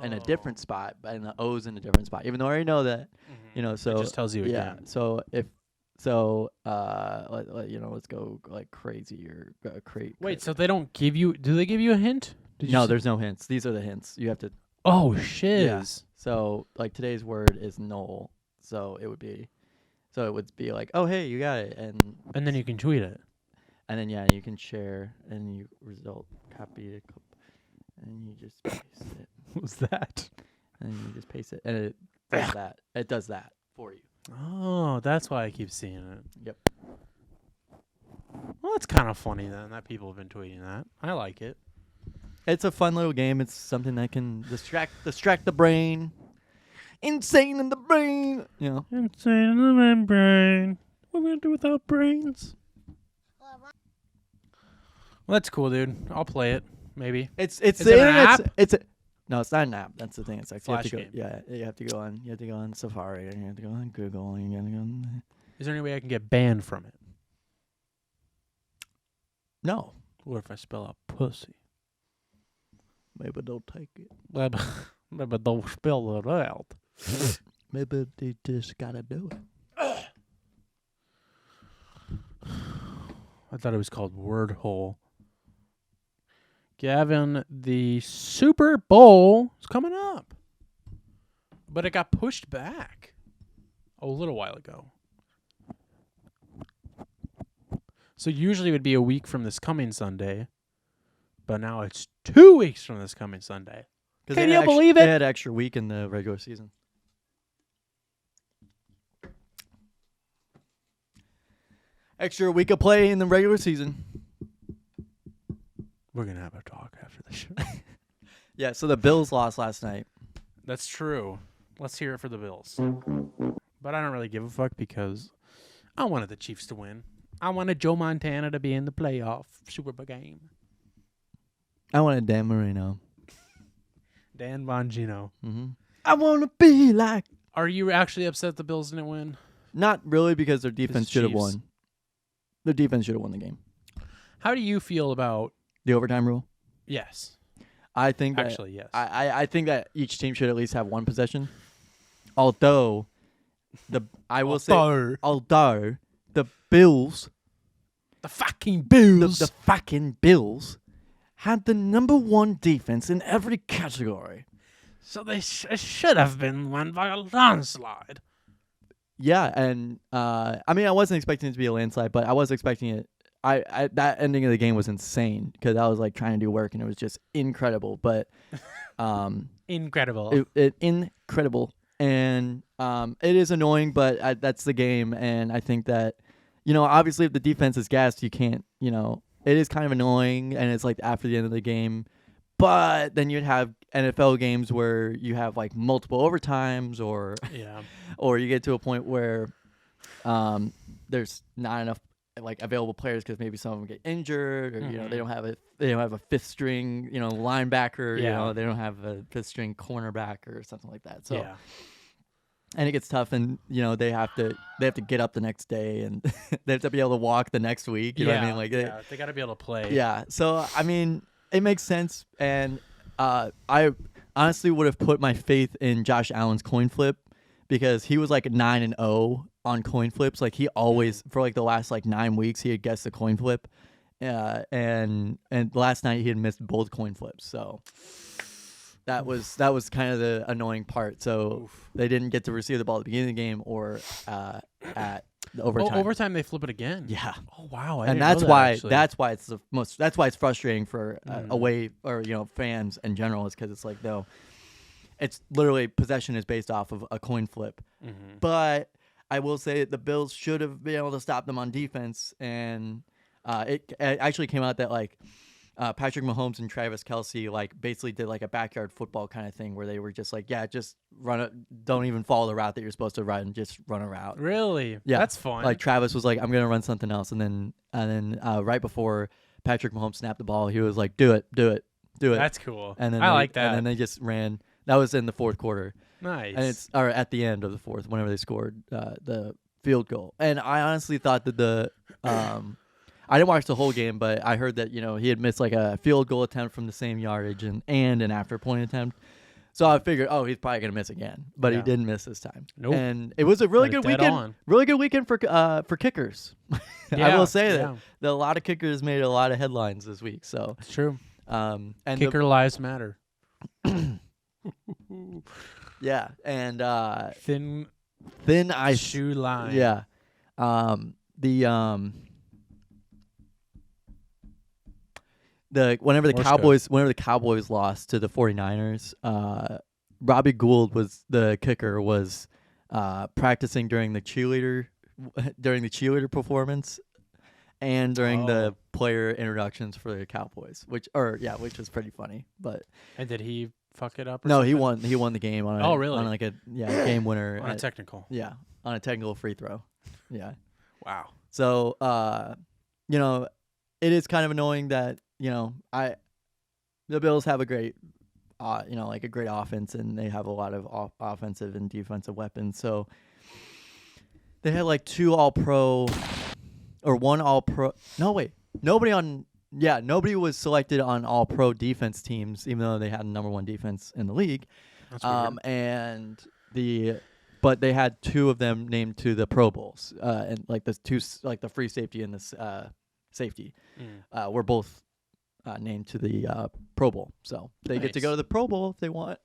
in a different spot, but in the O's in a different spot. Even though I already know that, so it just tells you yeah. again. So let's go like crazy or crate. Wait, so they don't give you? Do they give you a hint? No, there's no hints. These are the hints. You have to. Oh shiz. Yeah. So like today's word is null. So it would be like, oh hey, you got it, and then you can tweet it. And then you can share, and you copy it, and you just paste it. What was that? And you just paste it, and it does that. It does that for you. Oh, that's why I keep seeing it. Yep. Well, it's kind of funny then that people have been tweeting that. I like it. It's a fun little game. It's something that can distract the brain. Insane in the brain. Insane in the brain. What are we gonna do without brains? Well, that's cool, dude. I'll play it. Maybe. It's Is the it an internet's- app? It's no, it's not an app. That's the thing. It's like Flash you have to go, game. Yeah, you have to go on Safari, and you have to go on Google, and you have to go on. Is there any way I can get banned from it? No, What if I spell out pussy? maybe they'll take it. Maybe don't spell it out. Maybe they just gotta do it. I thought it was called word hole. Gavin, the Super Bowl is coming up. But it got pushed back a little while ago. So usually it would be a week from this coming Sunday. But now it's 2 weeks from this coming Sunday. Can you believe it? They had an extra week in the regular season. Extra week of play in the regular season. We're going to have a talk after the show. Yeah, so the Bills lost last night. That's true. Let's hear it for the Bills. But I don't really give a fuck because I wanted the Chiefs to win. I wanted Joe Montana to be in the playoff Super Bowl game. I wanted Dan Marino. Dan Bongino. Mm-hmm. I want to be like... Are you actually upset the Bills didn't win? Not really, because their defense should have Chiefs. won. Their defense should have won the game. How do you feel about... The overtime rule? Yes. I think that, Actually, yes. I think that each team should at least have one possession. Although the Bills, The fucking the Bills. fucking Bills, had the number one defense in every category. So they should have been won by a landslide. Yeah, and I mean, I wasn't expecting it to be a landslide, but I was expecting it. I that ending of the game was insane because I was like trying to do work and it was just incredible. But Incredible. Incredible, and it is annoying, but that's the game, and I think that obviously if the defense is gassed, you can't. It is kind of annoying, and it's like after the end of the game. But then you'd have NFL games where you have like multiple overtimes, or Yeah. or you get to a point where there's not enough like available players because maybe some of them get injured, or they don't have a fifth string linebacker. Yeah. They don't have a fifth string cornerback or something like that. So Yeah. and it gets tough, and they have to get up the next day, and they have to be able to walk the next week. You know what I mean? Like they got to be able to play. yeah. So I mean, it makes sense, and I honestly would have put my faith in Josh Allen's coin flip because he was like 9-0 on coin flips. Like he always for like the last like 9 weeks he had guessed the coin flip, and last night he had missed both coin flips. So that was kind of the annoying part. So they didn't get to receive the ball at the beginning of the game or at the overtime. Overtime they flip it again. Yeah. Oh wow. And that's why it's frustrating for away or fans in general is because it's like it's literally possession is based off of a coin flip. But I will say that the Bills should have been able to stop them on defense, and It actually came out that like Patrick Mahomes and Travis Kelce like basically did like a backyard football kind of thing where they were just like, yeah, just don't even follow the route that you're supposed to run, just run a route. Really? Yeah, That's fun. Like Travis was like, I'm gonna run something else, and then right before Patrick Mahomes snapped the ball, he was like, do it. That's cool. And then I like that. And then they just ran. That was in the fourth quarter. Nice. And it's or at the end of the fourth, whenever they scored the field goal. And I honestly thought that I didn't watch the whole game, but I heard that he had missed like a field goal attempt from the same yardage and an after point attempt. So I figured, he's probably gonna miss again, but he didn't miss this time. Nope. And it was a really good weekend. On. Really good weekend for kickers. I will say yeah. that a lot of kickers made a lot of headlines this week. So It's true. and Kicker lives matter. yeah, and Thin ice shoe line. Yeah, whenever the Cowboys lost to the 49ers, Robbie Gould was the kicker was practicing during the cheerleader performance and during the player introductions for the Cowboys, which was pretty funny. But And did he fuck it up? Or no, something? he won the game on really? on like a game winner On a technical. Yeah, on a technical free throw. Yeah. Wow. So it is kind of annoying that the Bills have a great like a great offense, and they have a lot of offensive and defensive weapons. So they had like 2 All-Pro or 1 All-Pro. No, wait. Nobody was selected on All-Pro defense teams, even though they had number 1 defense in the league. That's weird. But they had 2 of them named to the Pro Bowls, and like the free safety and the safety were both named to the Pro Bowl. So they get to go to the Pro Bowl if they want.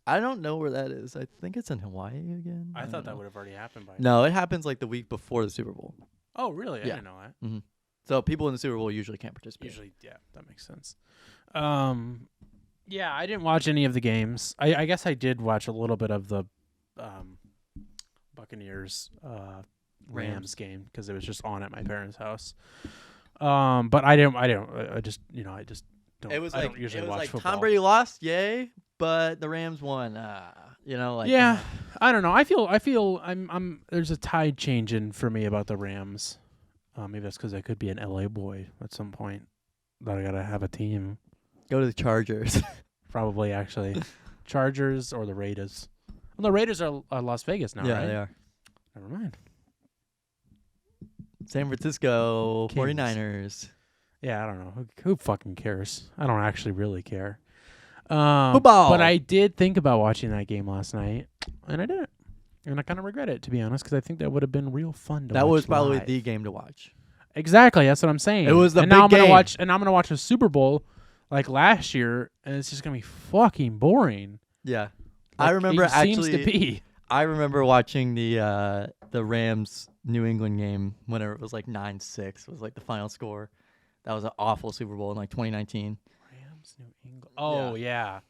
I don't know where that is. I think it's in Hawaii again. I thought that would have already happened by now. No, it happens like the week before the Super Bowl. Oh, really? I Yeah. didn't know that. Mm-hmm. So people in the Super Bowl usually can't participate. Usually, yeah, that makes sense. Yeah, I didn't watch any of the games. I guess I did watch a little bit of the Buccaneers Rams game because it was just on at my parents' house. But I just don't. It was I don't usually watch football. Tom Brady lost, yay, but the Rams won. Yeah, I don't know. I feel I'm there's a tide changing for me about the Rams. Maybe that's because I could be an LA boy at some point. That I gotta have a team. Go to the Chargers. Probably actually, Chargers or the Raiders. Well, the Raiders are Las Vegas now, yeah, right? they are. Never mind. San Francisco Kings. 49ers. Yeah, I don't know. Who fucking cares? I don't actually really care. Football. But I did think about watching that game last night, and I didn't. And I kind of regret it, to be honest, because I think that would have been real fun to watch. That was probably live. the game to watch. Exactly, that's what I'm saying. It was the and big now I'm game. gonna watch a Super Bowl like last year, and it's just gonna be fucking boring. Yeah. Like, I remember it seems to be. I remember watching the Rams New England game whenever it was like 9-6 was like the final score. That was an awful Super Bowl in like 2019. Rams New England. Oh yeah.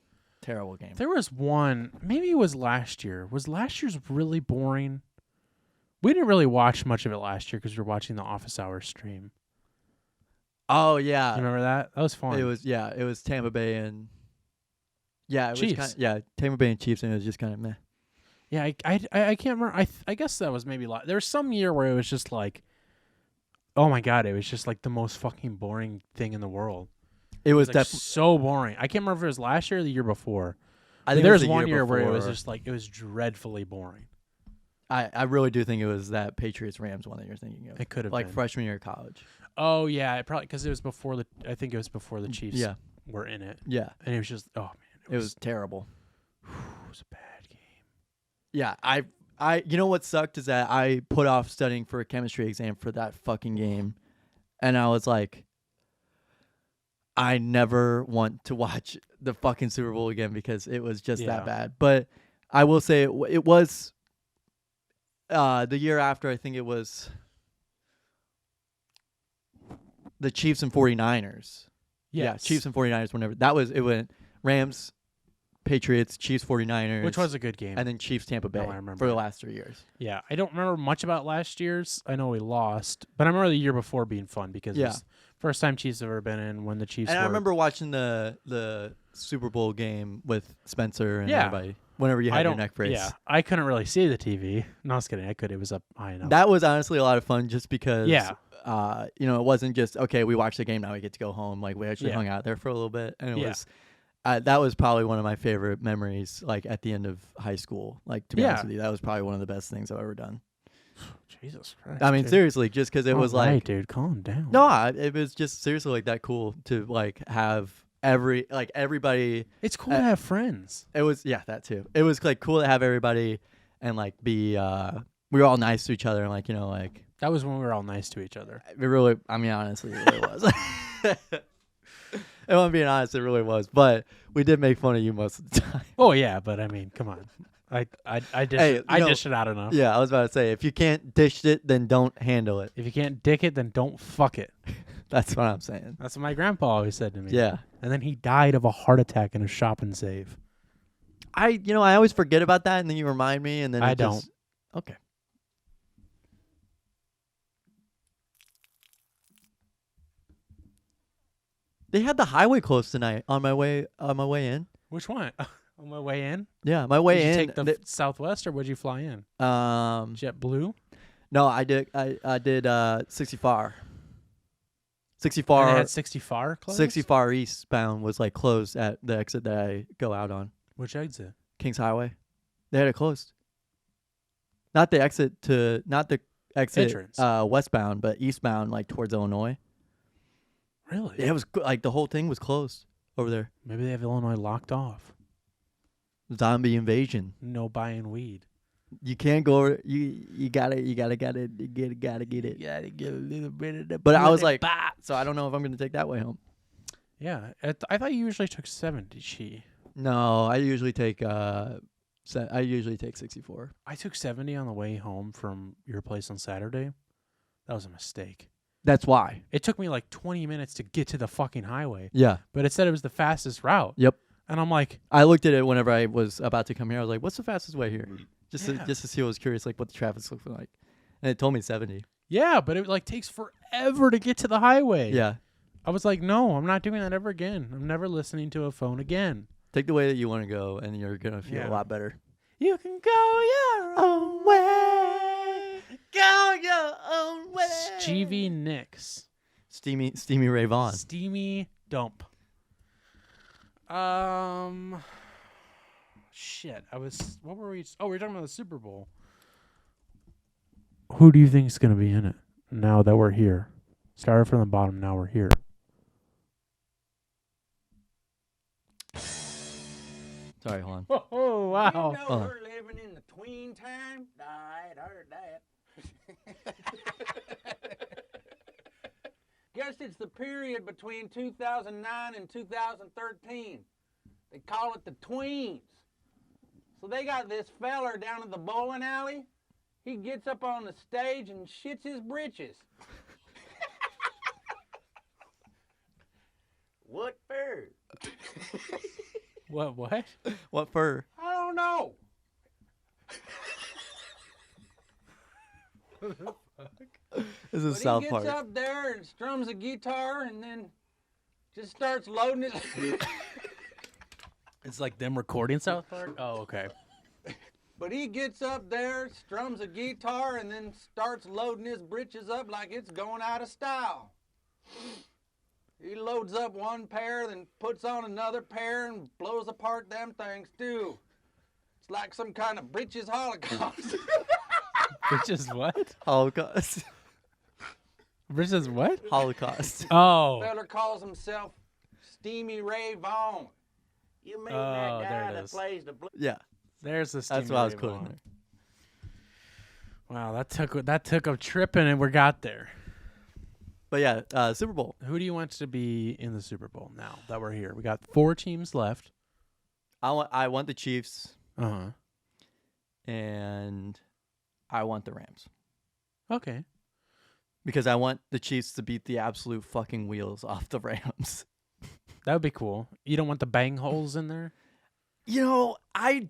Terrible game. There was one. Maybe it was last year. Was last year's really boring? We didn't really watch much of it last year because we were watching the Office Hours stream. Oh yeah. You remember that? That was fun. It was Tampa Bay and it Chiefs. was Tampa Bay and Chiefs, and it was just kind of meh. Yeah, I can't remember. I guess that was maybe there was some year where it was just like, oh my god, it was just like the most fucking boring thing in the world. It was Like, definitely. so boring. I can't remember if it was last year or the year before. I think there it was the one year where it was before. just like it was dreadfully boring. I really do think it was that Patriots Rams one that you're thinking of. It could have like been. freshman year of college. Oh yeah, it probably because it was before the. I think it was before the Chiefs Yeah. were in it, Yeah. and it was just It was terrible. it was a bad game. Yeah, I you know what sucked is that I put off studying for a chemistry exam for that fucking game, and I was like, I never want to watch the fucking Super Bowl again because it was just that bad. But I will say it was the year after. I think it was the Chiefs and 49ers. Yes. Yeah, Chiefs and 49ers. Whenever that was, it went Rams, Patriots, Chiefs, 49ers. Which was a good game. And then Chiefs, Tampa Bay I remember for the it. last 3 years. Yeah, I don't remember much about last year's. I know we lost, but I remember the year before being fun because it was first time Chiefs have ever been in when the Chiefs And were. I remember watching the Super Bowl game with Spencer and Yeah. everybody. Whenever you had your neck brace. Yeah, I couldn't really see the TV. No, I was kidding. I could. It was up high enough. That was honestly a lot of fun just because, Yeah. You know, it wasn't just, okay, we watched the game, now we get to go home. Like, we actually Yeah. hung out there for a little bit. And it Yeah. was, that was probably one of my favorite memories, like, at the end of high school. Like, to be honest with you, that was probably one of the best things I've ever done. Jesus Christ. I mean, dude. seriously, just because it was All right, like, dude, calm down. no, it was just seriously like that cool to, like, have everybody. It's cool to have friends. It was, that too. It was, like, cool to have everybody and, like, be, we were all nice to each other and, like, you know, like, That was when we were all nice to each other. it really, I mean, honestly, it really was. If I'm being honest, it really was. But we did make fun of you most of the time. Oh yeah, but I mean, come on. I dish Hey, it, I you know- dish it out enough. Yeah, I was about to say, if you can't dish it, then don't handle it. If you can't dick it, then don't fuck it. That's what I'm saying. That's what my grandpa always said to me. Yeah. And then he died of a heart attack in a shop and save. I always forget about that, and then you remind me, and then I it just- Okay. They had the highway closed tonight on my way in. Which one? On my way in? Yeah, my way Did you in. take the Southwest or would you fly in? JetBlue? No, I did 64. And 64 they had 64 closed? 64 eastbound was like closed at the exit that I go out on. Which exit? Kings Highway. They had it closed. Not the exit Entrance. westbound, but eastbound like towards Illinois. Really? Yeah, it was like the whole thing was closed over there. Maybe they have Illinois locked off. Zombie invasion. No buying weed. You can't go over, you gotta get it. Gotta get a little bit of the But I was bloody like, so I don't know if I'm gonna take that way home. Yeah. I thought you usually took 70 Chi. No, I usually take 64. I took 70 on the way home from your place on Saturday. That was a mistake. That's why. It took me like 20 minutes to get to the fucking highway, Yeah. but it said it was the fastest route. Yep. And I'm like, I looked at it whenever I was about to come here. I was like, what's the fastest way here? Just Yeah. to see. I was curious, like what the traffic's looking like. And it told me 70. yeah, but it like takes forever to get to the highway. Yeah. I was like, no, I'm not doing that ever again. I'm never listening to a phone again. Take the way that you want to go, and you're going to feel Yeah. a lot better. You can go your own way. Go your own way. Stevie Nicks. Steamy Ray Vaughan. Steamy dump. Shit. What were we? Oh, we were talking about the Super Bowl. Who do you think is going to be in it now that we're here? Started from the bottom, now we're here. Sorry, hold on. Oh, wow. You know Uh-huh. we're living in the tween time? I ain't heard that. Guess it's the period between 2009 and 2013. They call it the tweens. So they got this feller down at the bowling alley. He gets up on the stage and shits his britches. What for? What? What for? I don't know. This is But South he Park. gets up there and strums a guitar and then just starts loading his... It's like them recording South Park? Oh, okay. But he gets up there, strums a guitar, and then starts loading his britches up like it's going out of style. He loads up one pair, then puts on another pair and blows apart them things too. It's like some kind of britches holocaust. Which is what? Holocaust. Which is what? Holocaust. Oh. Feller calls himself Steamy Ray Vaughan. You mean Oh, that there guy it that is. plays the blues? Yeah, There's the Steamy that's what I was Ray putting Vaughan. there. Wow, that took a trip and we got there. But yeah, Super Bowl. Who do you want to be in the Super Bowl now that we're here? We got 4 teams left. I want the Chiefs, Uh-huh. and I want the Rams. Okay. Because I want the Chiefs to beat the absolute fucking wheels off the Rams. That would be cool. You don't want the bang holes in there? I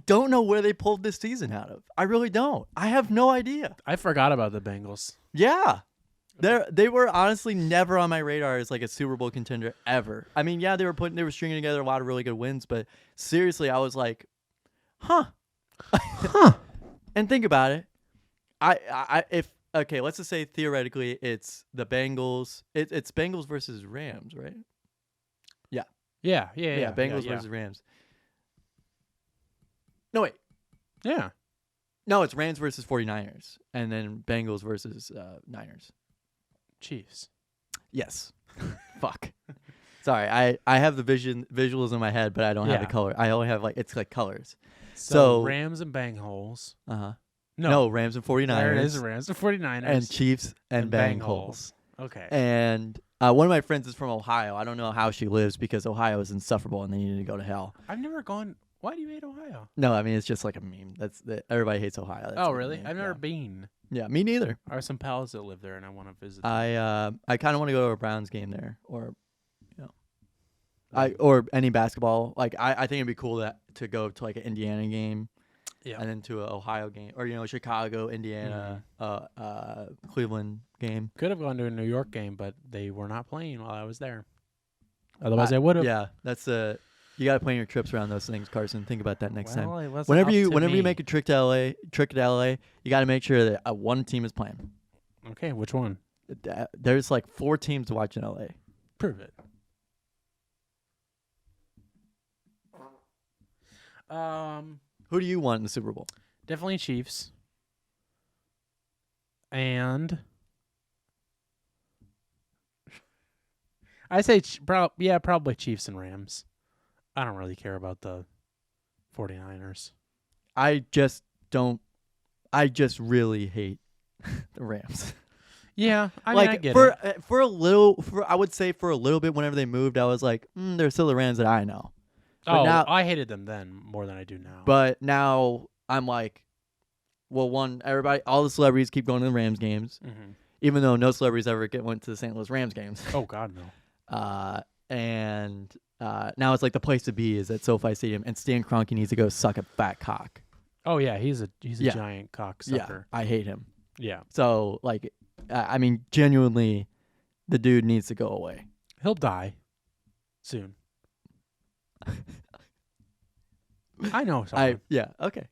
don't know where they pulled this season out of. I really don't. I have no idea. I forgot about the Bengals. Yeah. They were honestly never on my radar as like a Super Bowl contender ever. I mean, yeah, they were stringing together a lot of really good wins, but seriously, I was like, huh. And think about it. Let's just say theoretically it's the Bengals. It's Bengals versus Rams, right? Yeah. Yeah. Bengals versus Rams. No, wait. Yeah. No, it's Rams versus 49ers, and then Bengals versus Niners. Chiefs. Yes. Fuck. Sorry, I have the visuals in my head, but I don't have the color. I only have it's like colors. So Rams and Bengals. Uh-huh. No, Rams and 49ers. There it is, Rams and 49ers. And Chiefs and Bengals. Bengals. Okay. And one of my friends is from Ohio. I don't know how she lives because Ohio is insufferable and they needed to go to hell. I've never gone. Why do you hate Ohio? No, I mean, it's just like a meme. Everybody hates Ohio. That's really? I've never been. Yeah, me neither. I have some pals that live there, and I want to visit them. I kind of want to go to a Browns game there, or or any basketball. Like I think it'd be cool to go to like an Indiana game, and then to an Ohio game, or Chicago, Indiana, Cleveland game. Could have gone to a New York game, but they were not playing while I was there. Otherwise, I would have. Yeah, that's you got to plan your trips around those things, Carson. Think about that next time. It wasn't Whenever up you to me. make a trip to LA, you got to make sure that one team is playing. Okay, which one? There's like 4 teams to watch in LA. Prove it. Who do you want in the Super Bowl? Definitely Chiefs. And I say probably Chiefs and Rams. I don't really care about the 49ers. I just really hate the Rams. Yeah, I mean, like I get it. for I would say for a little bit whenever they moved, I was like, they're still the Rams that I know. But now, I hated them then more than I do now. But now I'm like, well, all the celebrities keep going to the Rams games, even though no celebrities ever went to the St. Louis Rams games. Oh God, no. And now it's like the place to be is at SoFi Stadium, and Stan Kroenke needs to go suck a fat cock. Oh yeah, he's a giant cocksucker. Yeah, I hate him. Yeah. So I mean, genuinely, the dude needs to go away. He'll die soon. I know someone. Okay.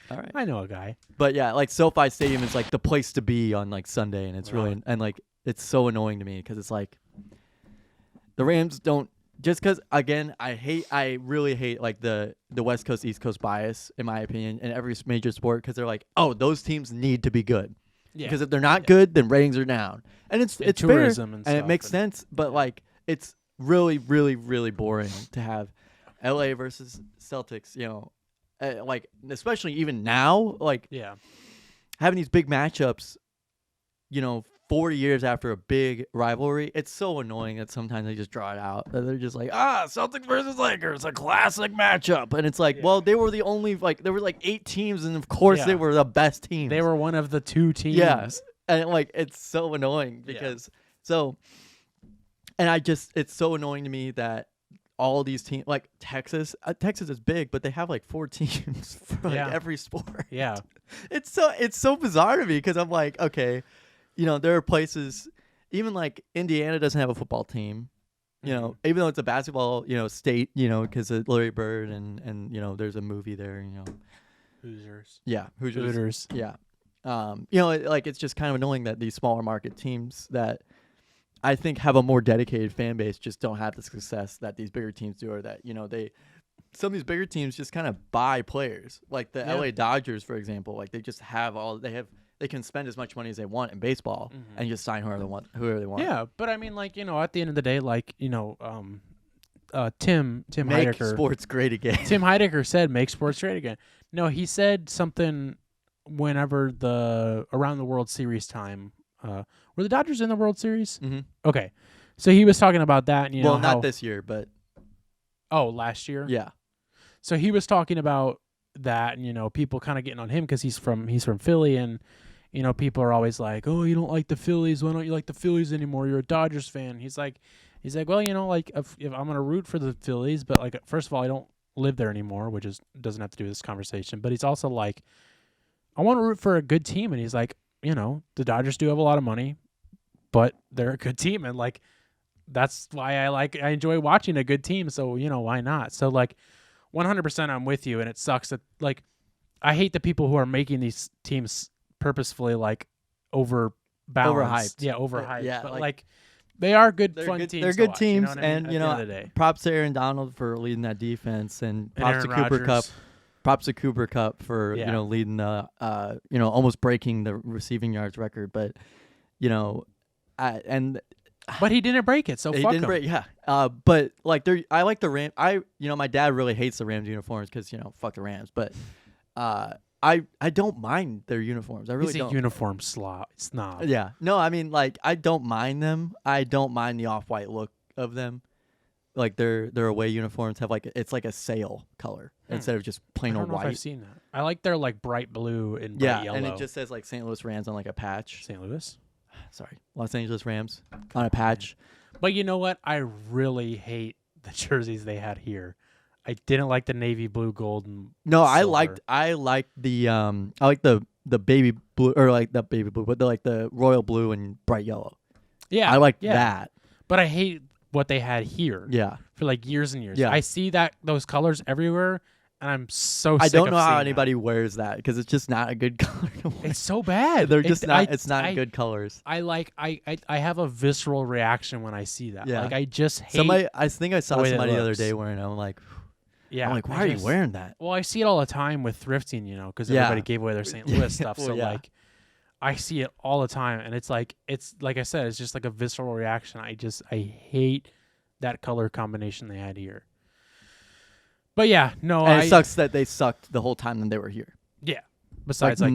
All right. I know a guy. But yeah, like SoFi Stadium is like the place to be on like Sunday, and it's really it's so annoying to me because it's like the Rams don't just because again I really hate like the West Coast East Coast bias in my opinion in every major sport because they're like, oh, those teams need to be good. Yeah. Because if they're not good, then ratings are down, and it's tourism fair, and it stuff makes sense. But like it's really really really boring to have LA versus Celtics, like especially even now, like having these big matchups, 4 years after a big rivalry, it's so annoying that sometimes they just draw it out. They're just like, Celtics versus Lakers, a classic matchup, and it's like, well, they were the only there were like 8 teams, and of course they were the best teams. They were one of the 2 teams. Yeah, and it's so annoying because and it's so annoying to me that all these teams, like Texas is big, but they have like 4 teams for every sport. Yeah, it's so bizarre to me because I'm like, okay, there are places, even like Indiana doesn't have a football team, even though it's a basketball, state, because of Larry Bird and there's a movie there, Hoosiers. Yeah, Hooters. Yeah, it's just kind of annoying that these smaller market teams that I think have a more dedicated fan base just don't have the success that these bigger teams do, or that some of these bigger teams just kind of buy players, like the LA Dodgers, for example. Like they just they can spend as much money as they want in baseball and just sign whoever they want. Yeah, but I mean, like at the end of the day, like Tim make Heidecker, sports great again. Tim Heidecker said, "Make sports great again." No, he said something whenever around the World Series time. Were the Dodgers in the World Series? Mm-hmm. Okay, so he was talking about that. And, well, not this year, but last year. Yeah. So he was talking about that, and people kind of getting on him because he's from Philly, and people are always like, "Oh, you don't like the Phillies? Why don't you like the Phillies anymore? You're a Dodgers fan." He's like, well, like if I'm gonna root for the Phillies, but like first of all, I don't live there anymore, which doesn't have to do with this conversation. But he's also like, I want to root for a good team, and he's like, the Dodgers do have a lot of money, but they're a good team, and like that's why I enjoy watching a good team. So why not? So like 100% I'm with you, and it sucks that like I hate the people who are making these teams purposefully like overbalanced. Overhyped. Yeah, overhyped. Yeah, but like, like they are good they're fun good, teams. they're to good watch, teams, what I mean? and At the end of the day. props to Aaron Donald for leading that defense, and props Aaron to Cooper Cup. Rodgers. Props to Cooper Cup for Yeah. leading the almost breaking the receiving yards record, but But he didn't break it, so he fuck didn't him. break. Yeah, but like I like the Ram. My dad really hates the Rams uniforms because fuck the Rams, but I don't mind their uniforms. I really He's a don't. uniform snob. Yeah, no, I mean like I don't mind them. I don't mind the off-white look of them. Like their away uniforms have it's like a sail color instead of just I plain don't old know if white. I've seen that. I like their like bright blue and Yeah, bright yellow. and it just says like St. Louis Rams on like a patch. St. Louis. Sorry, Los Angeles Rams on a patch. But you know what? I really hate the jerseys they had here. I didn't like the navy blue, gold, and No, I silver. liked the baby blue, or like the baby blue, but the royal blue and bright yellow. Yeah, I liked yeah. that. But I hate what they had here. Yeah. For like years and years. Yeah. I see those colors everywhere, and I'm so. I sick don't of know how seeing anybody wears that because it's just not a good color to wear. It's so bad. They're just not. It's not good colors. I have a visceral reaction when I see that. Yeah. Like I just hate. Somebody, I think I saw the way that somebody the other looks. day wearing it. I'm like, Yeah. why are you wearing that? Well, I see it all the time with thrifting, because Yeah. everybody gave away their St. Louis stuff. Well, So yeah. like, I see it all the time, and it's like I said, it's just like a visceral reaction. I hate that color combination they had here. But yeah, no, And it sucks that they sucked the whole time that they were here. Yeah. Besides, like,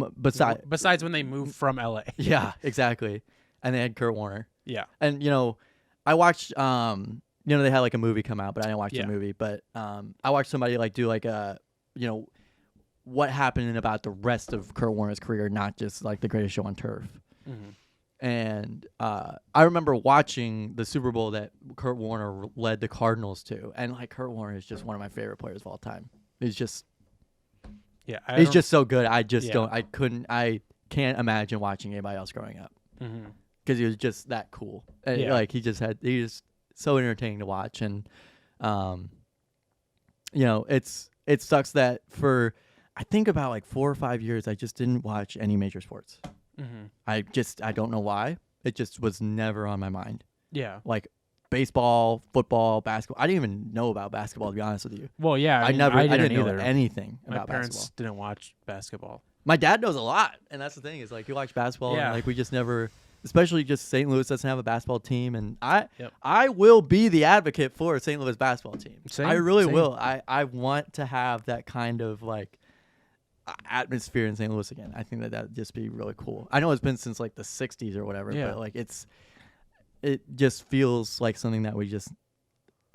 besides, when they moved from LA. yeah, exactly. And they had Kurt Warner. Yeah. And I watched they had like a movie come out, but I didn't watch Yeah. the movie. But I watched somebody like do like a what happened about the rest of Kurt Warner's career, not just like the Greatest Show on Turf. Mm-hmm. And I remember watching the Super Bowl that Kurt Warner led the Cardinals to, and like Kurt Warner is just one of my favorite players of all time. He's just he's just so good. I just I can't imagine watching anybody else growing up because he was just that cool. And, Yeah. like he was so entertaining to watch, and it sucks that for I think about like 4 or 5 years I just didn't watch any major sports. I don't know why. It just was never on my mind. Yeah. Like baseball, football, basketball. I didn't even know about basketball, to be honest with you. Well, yeah. I didn't know either. anything My about parents basketball. didn't watch basketball. My dad knows a lot, and that's the thing is like he watched basketball, Yeah. and like we just never, especially just St. Louis doesn't have a basketball team, and Yep. I will be the advocate for a St. Louis basketball team. Same, I really same. will. I want to have that kind of like atmosphere in St. Louis again. I think that would just be really cool. I know it's been since like the 60s or whatever, Yeah. but like it just feels like something that we just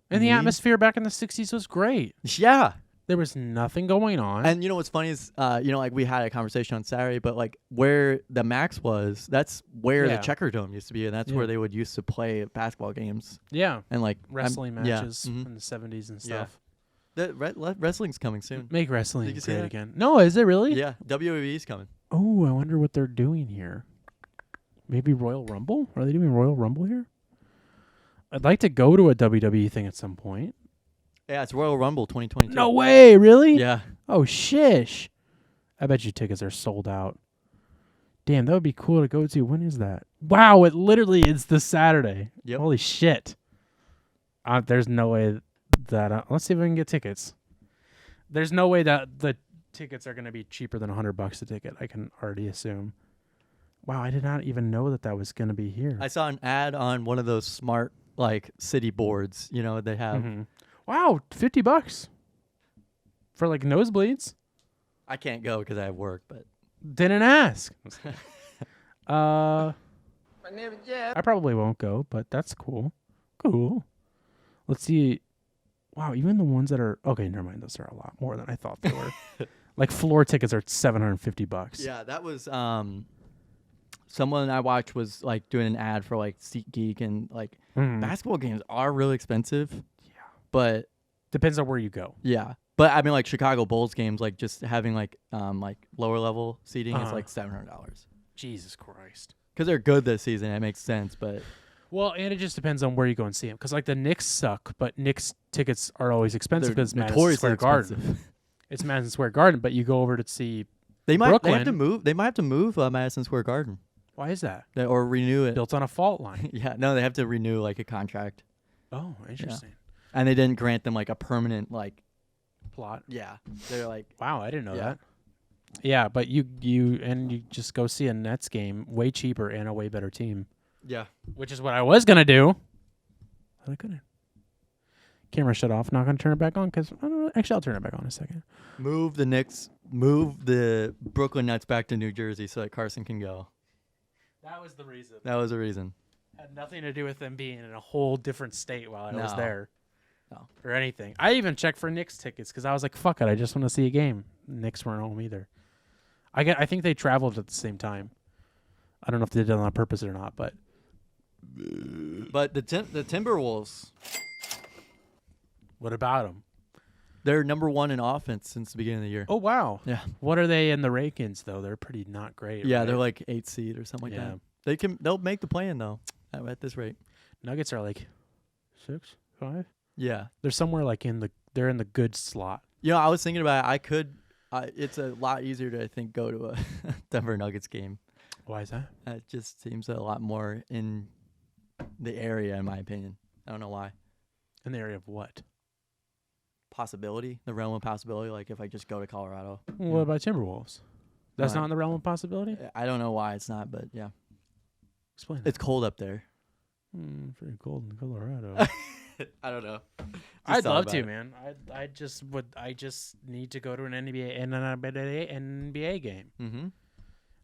And the need. atmosphere back in the 60s was great. Yeah. There was nothing going on. And what's funny is like we had a conversation on Saturday, but like where the Max was, that's where Yeah. the Checker Dome used to be, and that's Yeah. where they would used to play basketball games yeah. and like Wrestling yeah, matches mhm. in the 70s and Yeah. stuff. Wrestling's coming soon. Make wrestling Did you see great that? again. No, is it really? Yeah, WWE's coming. Oh, I wonder what they're doing here. Maybe Royal Rumble? Are they doing Royal Rumble here? I'd like to go to a WWE thing at some point. Yeah, it's Royal Rumble 2022. No way, really? Yeah. Oh, shish. I bet you tickets are sold out. Damn, that would be cool to go to. When is that? Wow, it literally is this Saturday. Yep. Holy shit. There's no way that... let's see if I can get tickets. There's no way that the tickets are going to be cheaper than $100 a ticket. I can already assume. Wow, I did not even know that was going to be here. I saw an ad on one of those smart like city boards. They have. Mhm. Wow, $50 for like nosebleeds. I can't go because I have work, but Didn't ask. I probably won't go, but that's cool. Cool. Let's see. Wow, even the ones that are okay, never mind. Those are a lot more than I thought they were. Like floor tickets are $750. yeah, that was someone I watched was like doing an ad for like SeatGeek, and like Mhm. basketball games are really expensive. Yeah, but Depends on where you go. yeah, But I mean, like Chicago Bulls games, like just having like lower level seating is like $700 Jesus Christ. because they're good this season. It makes sense, but Well, and it just depends on where you go and see them. Because like the Knicks suck, but Knicks tickets are always expensive they're because Madison notoriously Square Garden. expensive. It's Madison Square Garden, but you go over to see They might Brooklyn. they have to move. They might have to move Madison Square Garden why is that? or renew it. Built on a fault line. Yeah, no, they have to renew like a contract, Oh, interesting. and they didn't grant them like a permanent like. Plot. Yeah, they're like Wow, I didn't know Yeah. that. Yeah, but you just go see a Nets game way cheaper and a way better team, yeah. which is what I was gonna do. But I couldn't. Camera shut off. Not gonna turn it back on because actually I'll turn it back on in a second. Move the Knicks. Move the Brooklyn Nets back to New Jersey so that Carson can go. That was the reason. That was the reason. Had nothing to do with them being in a whole different state while I was No. there. No. Or anything. I even checked for Knicks tickets because I was like, fuck it, I just want to see a game. Knicks weren't home either. I think they traveled at the same time. I don't know if they did it on purpose or not, but But the Timberwolves, what about them? they're number 1 in offense since the beginning of the year. Oh, wow. Yeah. What are they in the rankings, though? They're pretty not great. Yeah, right? they're like 8th seed or something like Yeah. that. They'll make the play-in though at this rate. Nuggets are like 6, 5. Yeah. They're somewhere like they're in the good slot. You know, I was thinking about it. It's a lot easier to I think go to a Denver Nuggets game. Why is that? It just seems a lot more in the area, in my opinion. I don't know why. In the area of what? Possibility, the realm of possibility. Like if I just go to Colorado. What about Timberwolves? That's Why? not in the realm of possibility? I don't know why it's not, but yeah, Explain. it's cold up there. Pretty cold in Colorado. I don't know. I'd love to, man. I just need to go to an NBA game. Mm-hmm.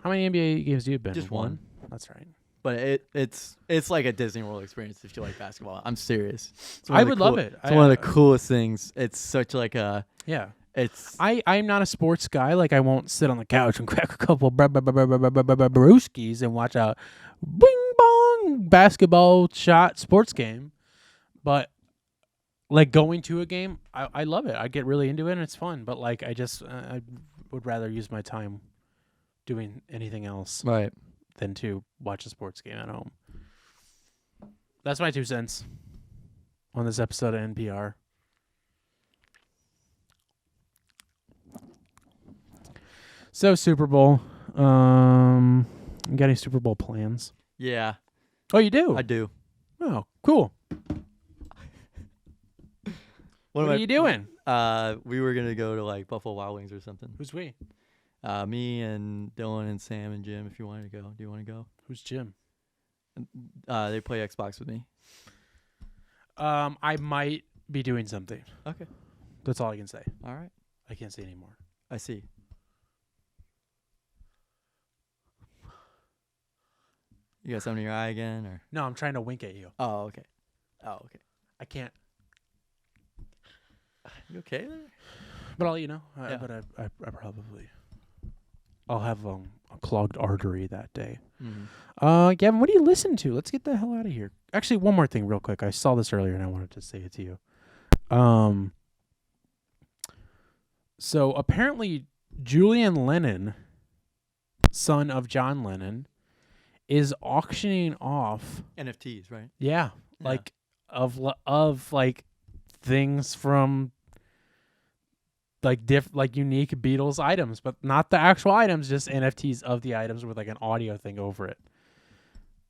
How many NBA games do you been? Just one. That's right. But it's like a Disney World experience if you like basketball. I'm serious. I would love it. It's one of the coolest things. It's such like a. Yeah. It's. I'm not a sports guy. Like I won't sit on the couch and crack a couple brewskis and watch a bing bong basketball shot sports game. But like going to a game, I love it. I get really into it and it's fun. But like I would rather use my time doing anything else Right. than to watch a sports game at home. That's my 2 cents on this episode of NPR. So Super Bowl, you got any Super Bowl plans? Yeah, Oh, you do? I do. Oh, cool. What am are I- you doing? We were gonna go to like Buffalo Wild Wings or something. Who's we? Me and Dylan and Sam and Jim. If you wanted to go, do you want to go? Who's Jim? They play Xbox with me. I might be doing something. Okay. That's all I can say. All right. I can't say anymore. I see. You got something in your eye again, or? No, I'm trying to wink at you. Oh, okay. Oh, okay. I can't. You okay there? But I'll let you know. Yeah. But I probably. I'll have a clogged artery that day. Mm-hmm. Gavin, what do you listen to? Let's get the hell out of here. Actually, one more thing real quick. I saw this earlier and I wanted to say it to you. So apparently Julian Lennon, son of John Lennon, is auctioning off NFTs, right? yeah. like of like things from like like unique Beatles items, but not the actual items, just NFTs of the items with like an audio thing over it.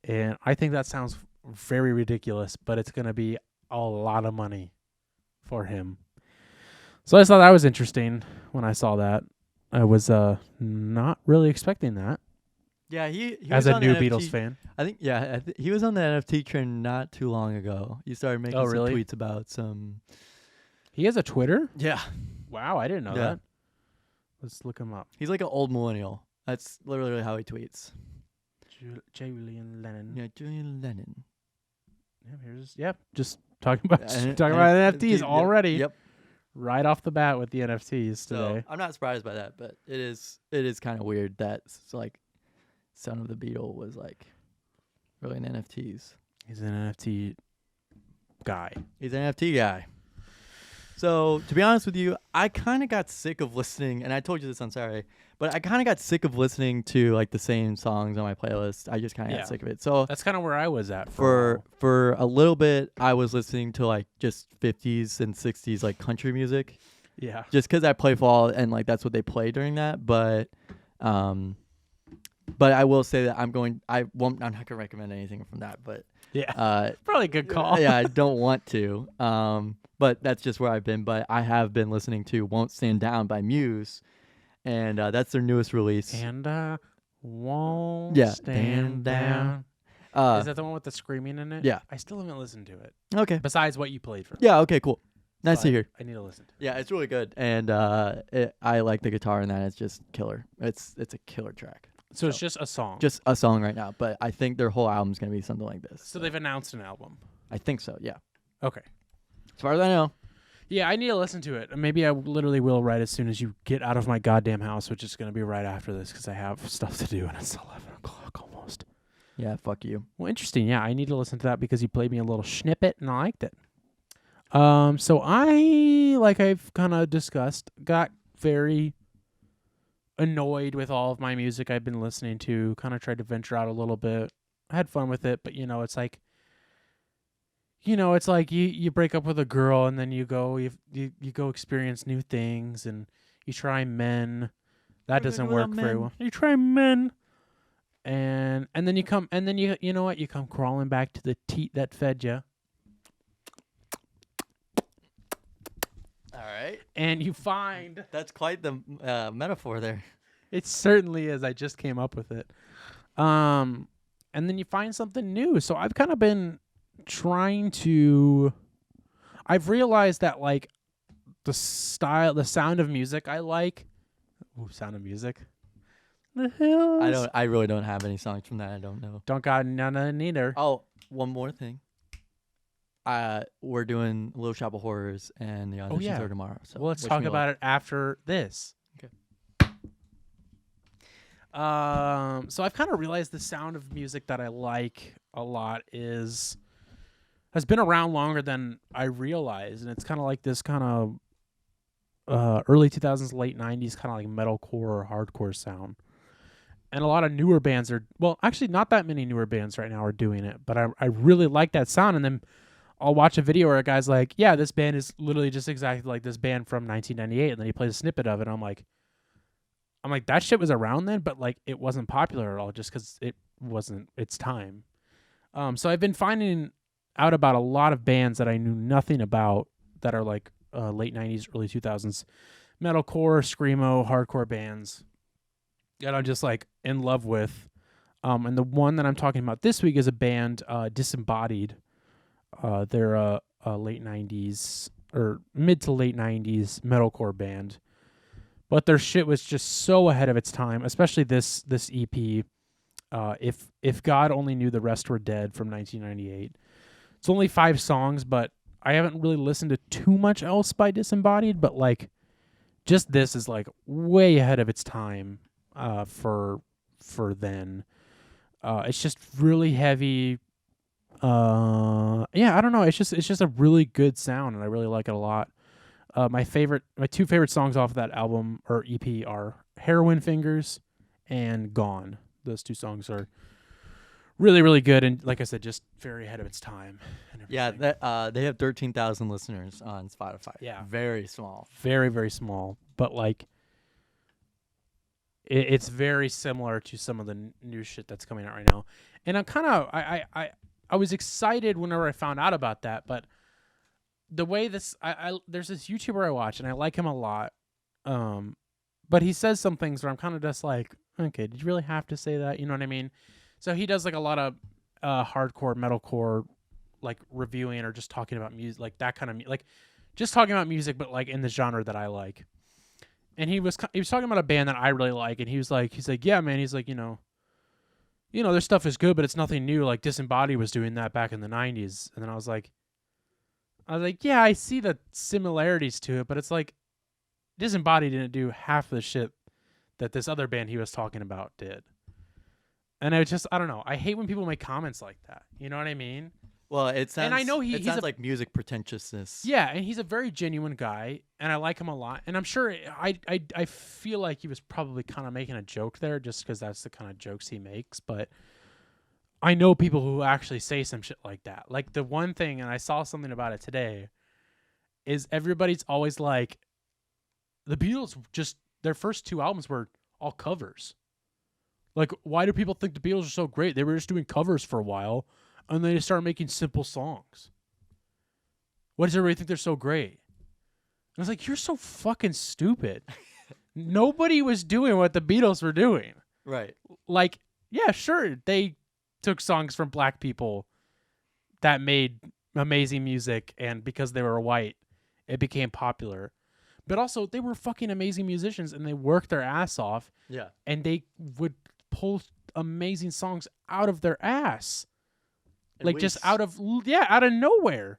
And I think that sounds very ridiculous, but it's going to be a lot of money for him. So I just thought that was interesting when I saw that. I was not really expecting that Yeah, he as was a on new the Beatles NFT fan. I think he was on the NFT trend not too long ago. He started making Oh, some really? tweets about some. He has a Twitter? Yeah, Wow, I didn't know Yeah. that. Let's look him up. he's like an old millennial. That's literally how he tweets. Julian Lennon. Yeah, Julian Lennon. Yeah, here's just talking about And- talking and- about NFTs yep, already. Yep. Right off the bat with the NFTs So today. I'm not surprised by that, but it is kind of weird that like Son of the Beatle was like really in NFTs. He's an NFT guy. He's an NFT guy. So to be honest with you, I kind of got sick of listening, and I told you this on Saturday, but I kind of got sick of listening to like the same songs on my playlist. I just kind of Yeah. got sick of it. So That's kind of where I was at for a while. for a little bit, I was listening to like just 50s and 60s like country music, Yeah. just because I play fall and like that's what they play during that. But I will say that I'm not gonna recommend anything from that. But Yeah. Probably a good call. yeah, I don't want to. But that's just where I've been. But I have been listening to "Won't Stand Down" by Muse, and that's their newest release. And won't Yeah. stand down. Is that the one with the screaming in it? Yeah. I still haven't listened to it. Okay. Besides what you played for me. Yeah. Okay. Cool. Nice But to hear. I need to listen to it. Yeah, it's really good, and I like the guitar in that. It's just killer. It's a killer track. So it's just a song. Just a song right now, but I think their whole album's gonna be something like this. So they've announced an album. I think so. Yeah. Okay. As far as I know. Yeah, I need to listen to it. Maybe I literally will right as soon as you get out of my goddamn house, which is going to be right after this because I have stuff to do and it's 11 o'clock almost. Yeah. Fuck you. Well, interesting. Yeah, I need to listen to that because you played me a little snippet and I liked it. So I, like I've kind of discussed, got very annoyed with all of my music I've been listening to, kind of tried to venture out a little bit. I had fun with it, but it's like, it's like you break up with a girl and then you go experience new things and you try men. That doesn't work very well. You try men. And then you come and then you know what? You come crawling back to the teat that fed you. All right. And you find That's quite the metaphor there. it certainly is. I just came up with it. And then you find something new. So I've kind of been trying to. I've realized that like the sound of music I like. Ooh, Sound of Music. The hills. I really don't have any songs from that. I don't know. Don't got none neither. Oh, one more thing. We're doing Little Shop of Horrors, and the auditions yeah. are tomorrow. So Well, let's talk about it after this. Okay. So I've kind of realized the sound of music that I like a lot has been around longer than I realized, and it's kind of like this kind of early 2000s, late 90s kind of like metalcore or hardcore sound. And a lot of newer bands actually not that many newer bands right now are doing it, but I really like that sound. And then I'll watch a video where a guy's like, yeah, this band is literally just exactly like this band from 1998, and then he plays a snippet of it, and I'm like, that shit was around then, but like it wasn't popular at all just because it wasn't its time. So I've been finding out about a lot of bands that I knew nothing about that are like late 90s, early 2000s metalcore, screamo, hardcore bands that I'm just like in love with. And the one that I'm talking about this week is a band, Disembodied. They're a late 90s or mid to late 90s metalcore band. But their shit was just so ahead of its time, especially this EP. If God Only Knew the Rest Were Dead from 1998. It's only 5 songs, but I haven't really listened to too much else by Disembodied, but like just this is like way ahead of its time for then. It's just really heavy. Yeah, I don't know. It's just a really good sound, and I really like it a lot. My 2 favorite songs off of that album or EP are Heroin Fingers and Gone. Those 2 songs are really, really good, and like I said, just very ahead of its time. And Yeah, everything. that they have 13,000 listeners on Spotify. Yeah. Very small. Very, very small, but like it's very similar to some of the new shit that's coming out right now. And I'm kind of I was excited whenever I found out about that, but the way there's this YouTuber I watch and I like him a lot, but he says some things where I'm kind of just like, okay, did you really have to say that? You know what I mean? So he does like a lot of hardcore metalcore, like reviewing or just talking about music, like that kind of like just talking about music, but like in the genre that I like. And he was talking about a band that I really like, and he's like, yeah, man, he's like, their stuff is good, but it's nothing new. Like Disembodied was doing that back in the 90s, and then I was like, yeah, I see the similarities to it, but it's like Disembodied didn't do half the shit that this other band he was talking about did. And I don't know. I hate when people make comments like that. You know what I mean? Well, it sounds. And I know it he's sounds a, like music pretentiousness. yeah, and he's a very genuine guy, and I like him a lot. And I'm sure I feel like he was probably kind of making a joke there, just because that's the kind of jokes he makes. But I know people who actually say some shit like that. Like the one thing, and I saw something about it today, is everybody's always like, the Beatles just their first 2 albums were all covers. Like, why do people think the Beatles are so great? They were just doing covers for a while, and then they started making simple songs. Why does everybody think they're so great? And I was like, you're so fucking stupid. Nobody was doing what the Beatles were doing. Right. Like, yeah, sure, they took songs from black people that made amazing music, and because they were white, it became popular. But also, they were fucking amazing musicians, and they worked their ass off, Yeah. and they would pull amazing songs out of their ass. Like, just out of nowhere.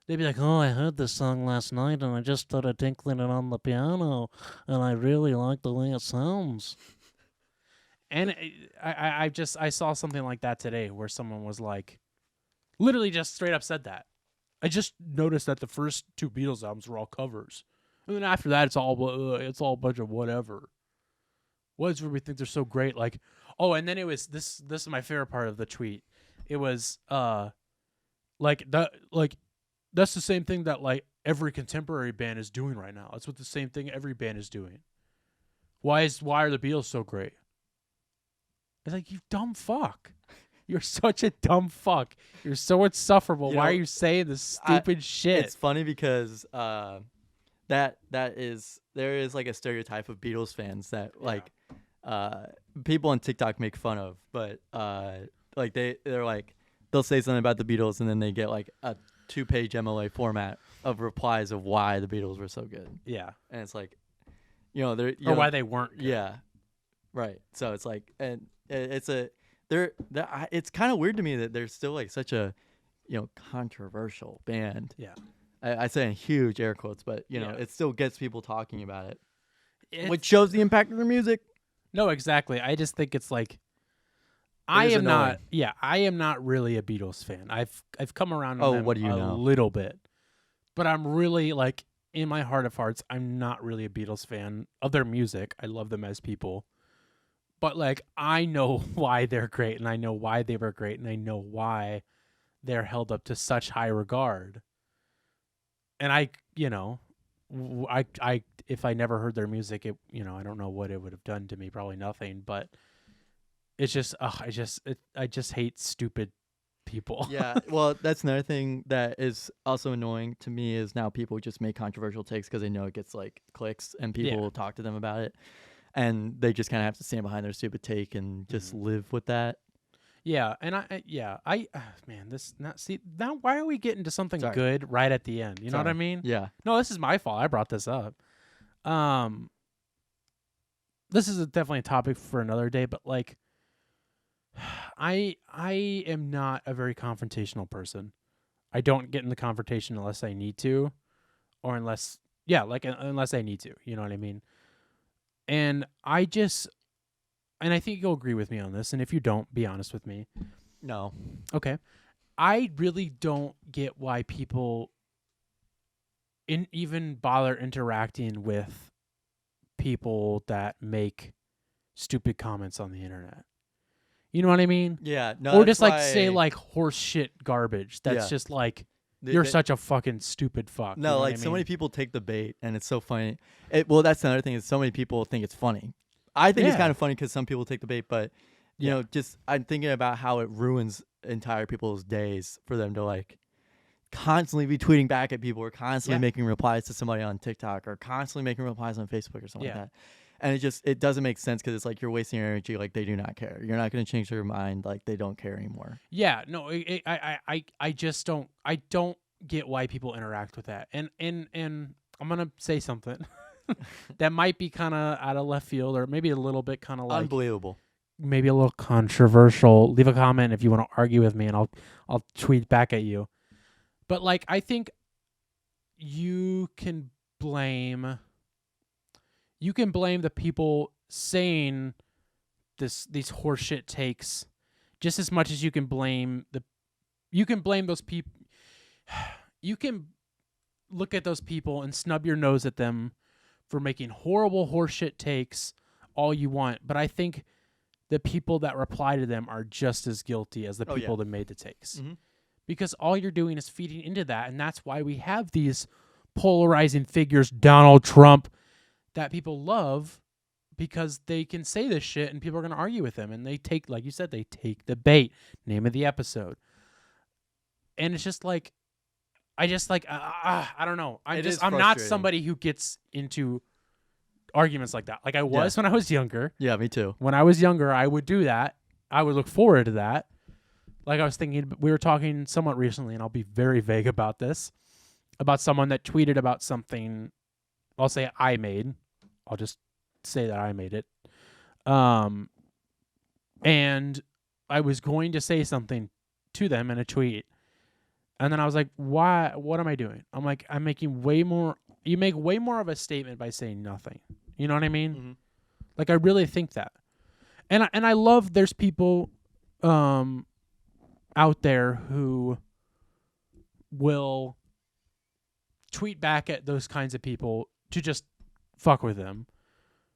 They'd be like, oh, I heard this song last night, and I just started tinkling it on the piano, and I really like the way it sounds. And I saw something like that today, where someone was like, literally just straight up said that. I just noticed that the first 2 Beatles albums were all covers, and then after that, it's all a bunch of whatever. What does everybody think they're so great? Like, oh, and then it was this. This is my favorite part of the tweet. It was like that's the same thing that like every contemporary band is doing right now. That's what the same thing every band is doing. Why are the Beatles so great? It's like, you dumb fuck. You're such a dumb fuck. You're so insufferable. Why are you saying this stupid shit? It's funny because there is like a stereotype of Beatles fans that like people on TikTok make fun of, but like they're like, they'll say something about the Beatles and then they get like a 2-page MLA format of replies of why the Beatles were so good. Yeah. And it's like, they're or why they weren't good. Yeah. Right. So it's like, and it's it's kind of weird to me that they're still like such a controversial band. Yeah. I say in huge air quotes, but Yeah. it still gets people talking about it, which shows the impact of their music. No, exactly. I just think it's like, I am not really a Beatles fan. I've come around on them what do you a know? little bit, but I'm really like, in my heart of hearts, I'm not really a Beatles fan of their music. I love them as people, but like, I know why they're great, and I know why they were great, and I know why they're held up to such high regard. And I if I never heard their music, I don't know what it would have done to me. Probably nothing. But it's just, I just hate stupid people. Yeah. Well, that's another thing that is also annoying to me is now people just make controversial takes because they know it gets like clicks and people will talk to them about it, and they just kind of have to stand behind their stupid take and just live with that. Yeah, and now why are we getting to something good right at the end? You know what I mean? Yeah. No, this is my fault. I brought this up. This is definitely a topic for another day, but like, I am not a very confrontational person. I don't get in the confrontation unless I need to, or unless I need to. You know what I mean? And and I think you'll agree with me on this, and if you don't, be honest with me. No. Okay. I really don't get why people even bother interacting with people that make stupid comments on the internet. You know what I mean? Yeah. No. Or just like say like horse shit garbage. That's just like, you're such a fucking stupid fuck. No, you know like so many people take the bait, and it's so funny. Well, that's another thing is so many people think it's funny. I think it's kind of funny because some people take the bait, but just I'm thinking about how it ruins entire people's days for them to like constantly be tweeting back at people or constantly making replies to somebody on TikTok or constantly making replies on Facebook or something like that. And it doesn't make sense because it's like you're wasting your energy. Like they do not care. You're not going to change their mind. Like they don't care anymore. Yeah, no, I just don't. I don't get why people interact with that. And I'm gonna say something that might be kind of out of left field, or maybe a little bit kind of like unbelievable, maybe a little controversial. Leave a comment if you want to argue with me, and I'll tweet back at you. But like, I think you can blame the people saying these horseshit takes just as much as you can blame you can blame those people. You can look at those people and snub your nose at them for making horrible horseshit takes all you want, but I think the people that reply to them are just as guilty as the people that made the takes. Mm-hmm. Because all you're doing is feeding into that, and that's why we have these polarizing figures, Donald Trump, that people love, because they can say this shit and people are going to argue with them, and they take, like you said, they take the bait. Name of the episode. And it's just like, I don't know. I'm not somebody who gets into arguments like that. Like I was when I was younger. Yeah, me too. When I was younger, I would do that. I would look forward to that. Like I was thinking, we were talking somewhat recently, and I'll be very vague about this, about someone that tweeted about something. I'll say I made. I'll just say that I made it. And I was going to say something to them in a tweet. And then I was like, why? What am I doing? I'm like, I'm making way more. You make way more of a statement by saying nothing. You know what I mean? Mm-hmm. Like, I really think that. And I love there's people out there who will tweet back at those kinds of people to just fuck with them,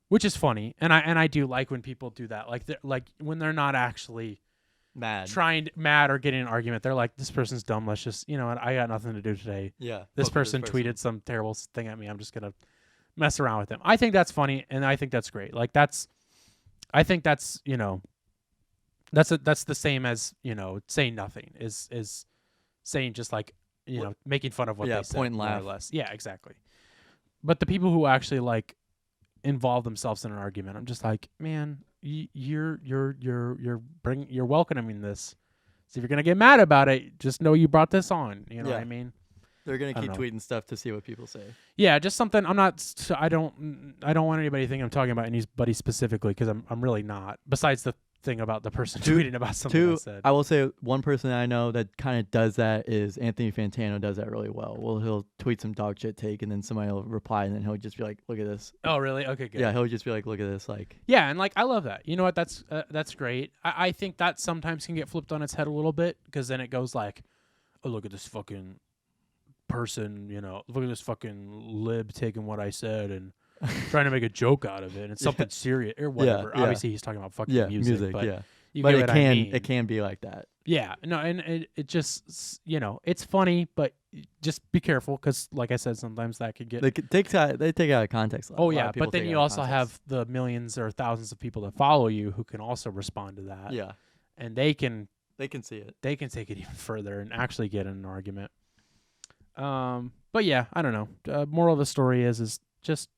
which is funny. And I do like when people do that. Like when they're not actually mad or getting an argument. They're like, this person's dumb. Let's just, you know what? I got nothing to do today. Yeah. This person tweeted some terrible thing at me. I'm just going to mess around with them. I think that's funny. And I think that's great. Like I think that's, you know, that's the same as, you know, saying nothing is saying just like, you know, making fun of what they said. Point and more laugh. or less. Yeah, exactly. But the people who actually like involve themselves in an argument, I'm just like, man, you're welcoming this. So if you're gonna get mad about it, just know you brought this on. You know what I mean? They're gonna keep tweeting stuff to see what people say. Yeah, just something. I don't want anybody to think I'm talking about anybody specifically, because I'm really not. Besides the thing about the person tweeting about something I said. I will say one person I know that kind of does that is Anthony Fantano. Does that really well. Well, he'll tweet some dog shit take, and then somebody will reply, and then he'll just be like, "Look at this." Oh, really? Okay, good. Yeah, he'll just be like, "Look at this." Like, yeah, and like I love that. You know what? That's great. I think that sometimes can get flipped on its head a little bit, because then it goes like, "Oh, look at this fucking person, you know, look at this fucking lib taking what I said and trying to make a joke out of it, and something serious or whatever." Yeah. Obviously, he's talking about fucking music, but you but get it what can I mean. it can be like that. Yeah, no, and it just, you know, it's funny, but just be careful, because like I said, sometimes that could get. They take it out of context. Oh yeah, but then you also have the millions or thousands of people that follow you who can also respond to that. Yeah, and they can see it. They can take it even further and actually get in an argument. But yeah, I don't know. Moral of the story is just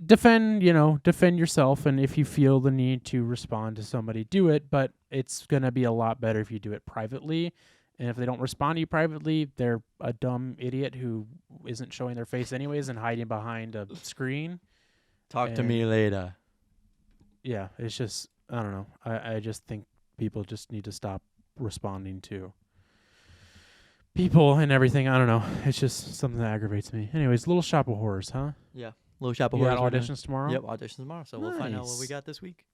defend yourself, and if you feel the need to respond to somebody, do it, but it's going to be a lot better if you do it privately. And if they don't respond to you privately, they're a dumb idiot who isn't showing their face anyways and hiding behind a screen. Talk to me later. Yeah, it's just, I don't know. I just think people just need to stop responding to people and everything. I don't know. It's just something that aggravates me. Anyways, Little Shop of Horrors, huh? Yeah. Little Shop of You Horrors. got auditions tomorrow? Yep, auditions tomorrow. So we'll find out what we got this week.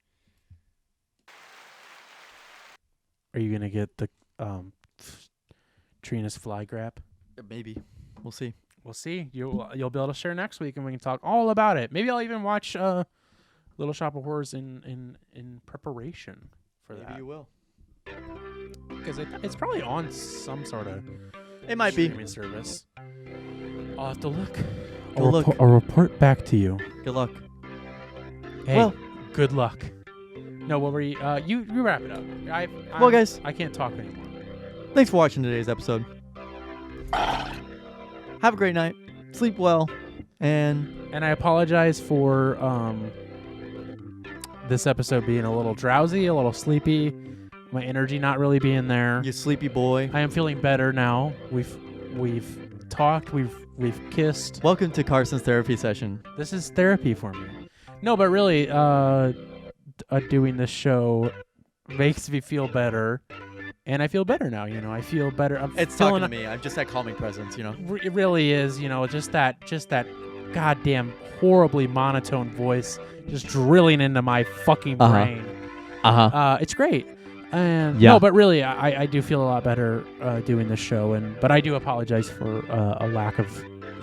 Are you gonna get the Trina's fly grab? Maybe. We'll see. We'll see. You'll be able to share next week, and we can talk all about it. Maybe I'll even watch Little Shop of Horrors in preparation for that. Maybe you will. Because it's probably on some sort of It might be streaming service. I'll have to look. I'll report back to you. Good luck. Hey, Well- good luck. No, what were you? You wrap it up. Well, guys. I can't talk anymore. Thanks for watching today's episode. Have a great night. Sleep well. And I apologize for this episode being a little drowsy, a little sleepy, my energy not really being there. you sleepy boy. I am feeling better now. We've talked. We've kissed. Welcome to Carson's therapy session. This is therapy for me. No, but really, doing this show makes me feel better, and I feel better now. You know, I feel better. It's talking to me. I'm just that calming presence, you know. It really is. You know, just that goddamn horribly monotone voice just drilling into my fucking brain. Uh-huh. It's great. And Yeah. no, but really, I do feel a lot better doing this show, but I do apologize for a lack of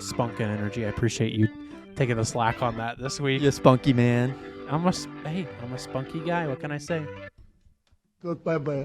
spunk and energy. I appreciate you taking the slack on that this week. You spunky man. I'm a spunky guy. What can I say? Goodbye, bye.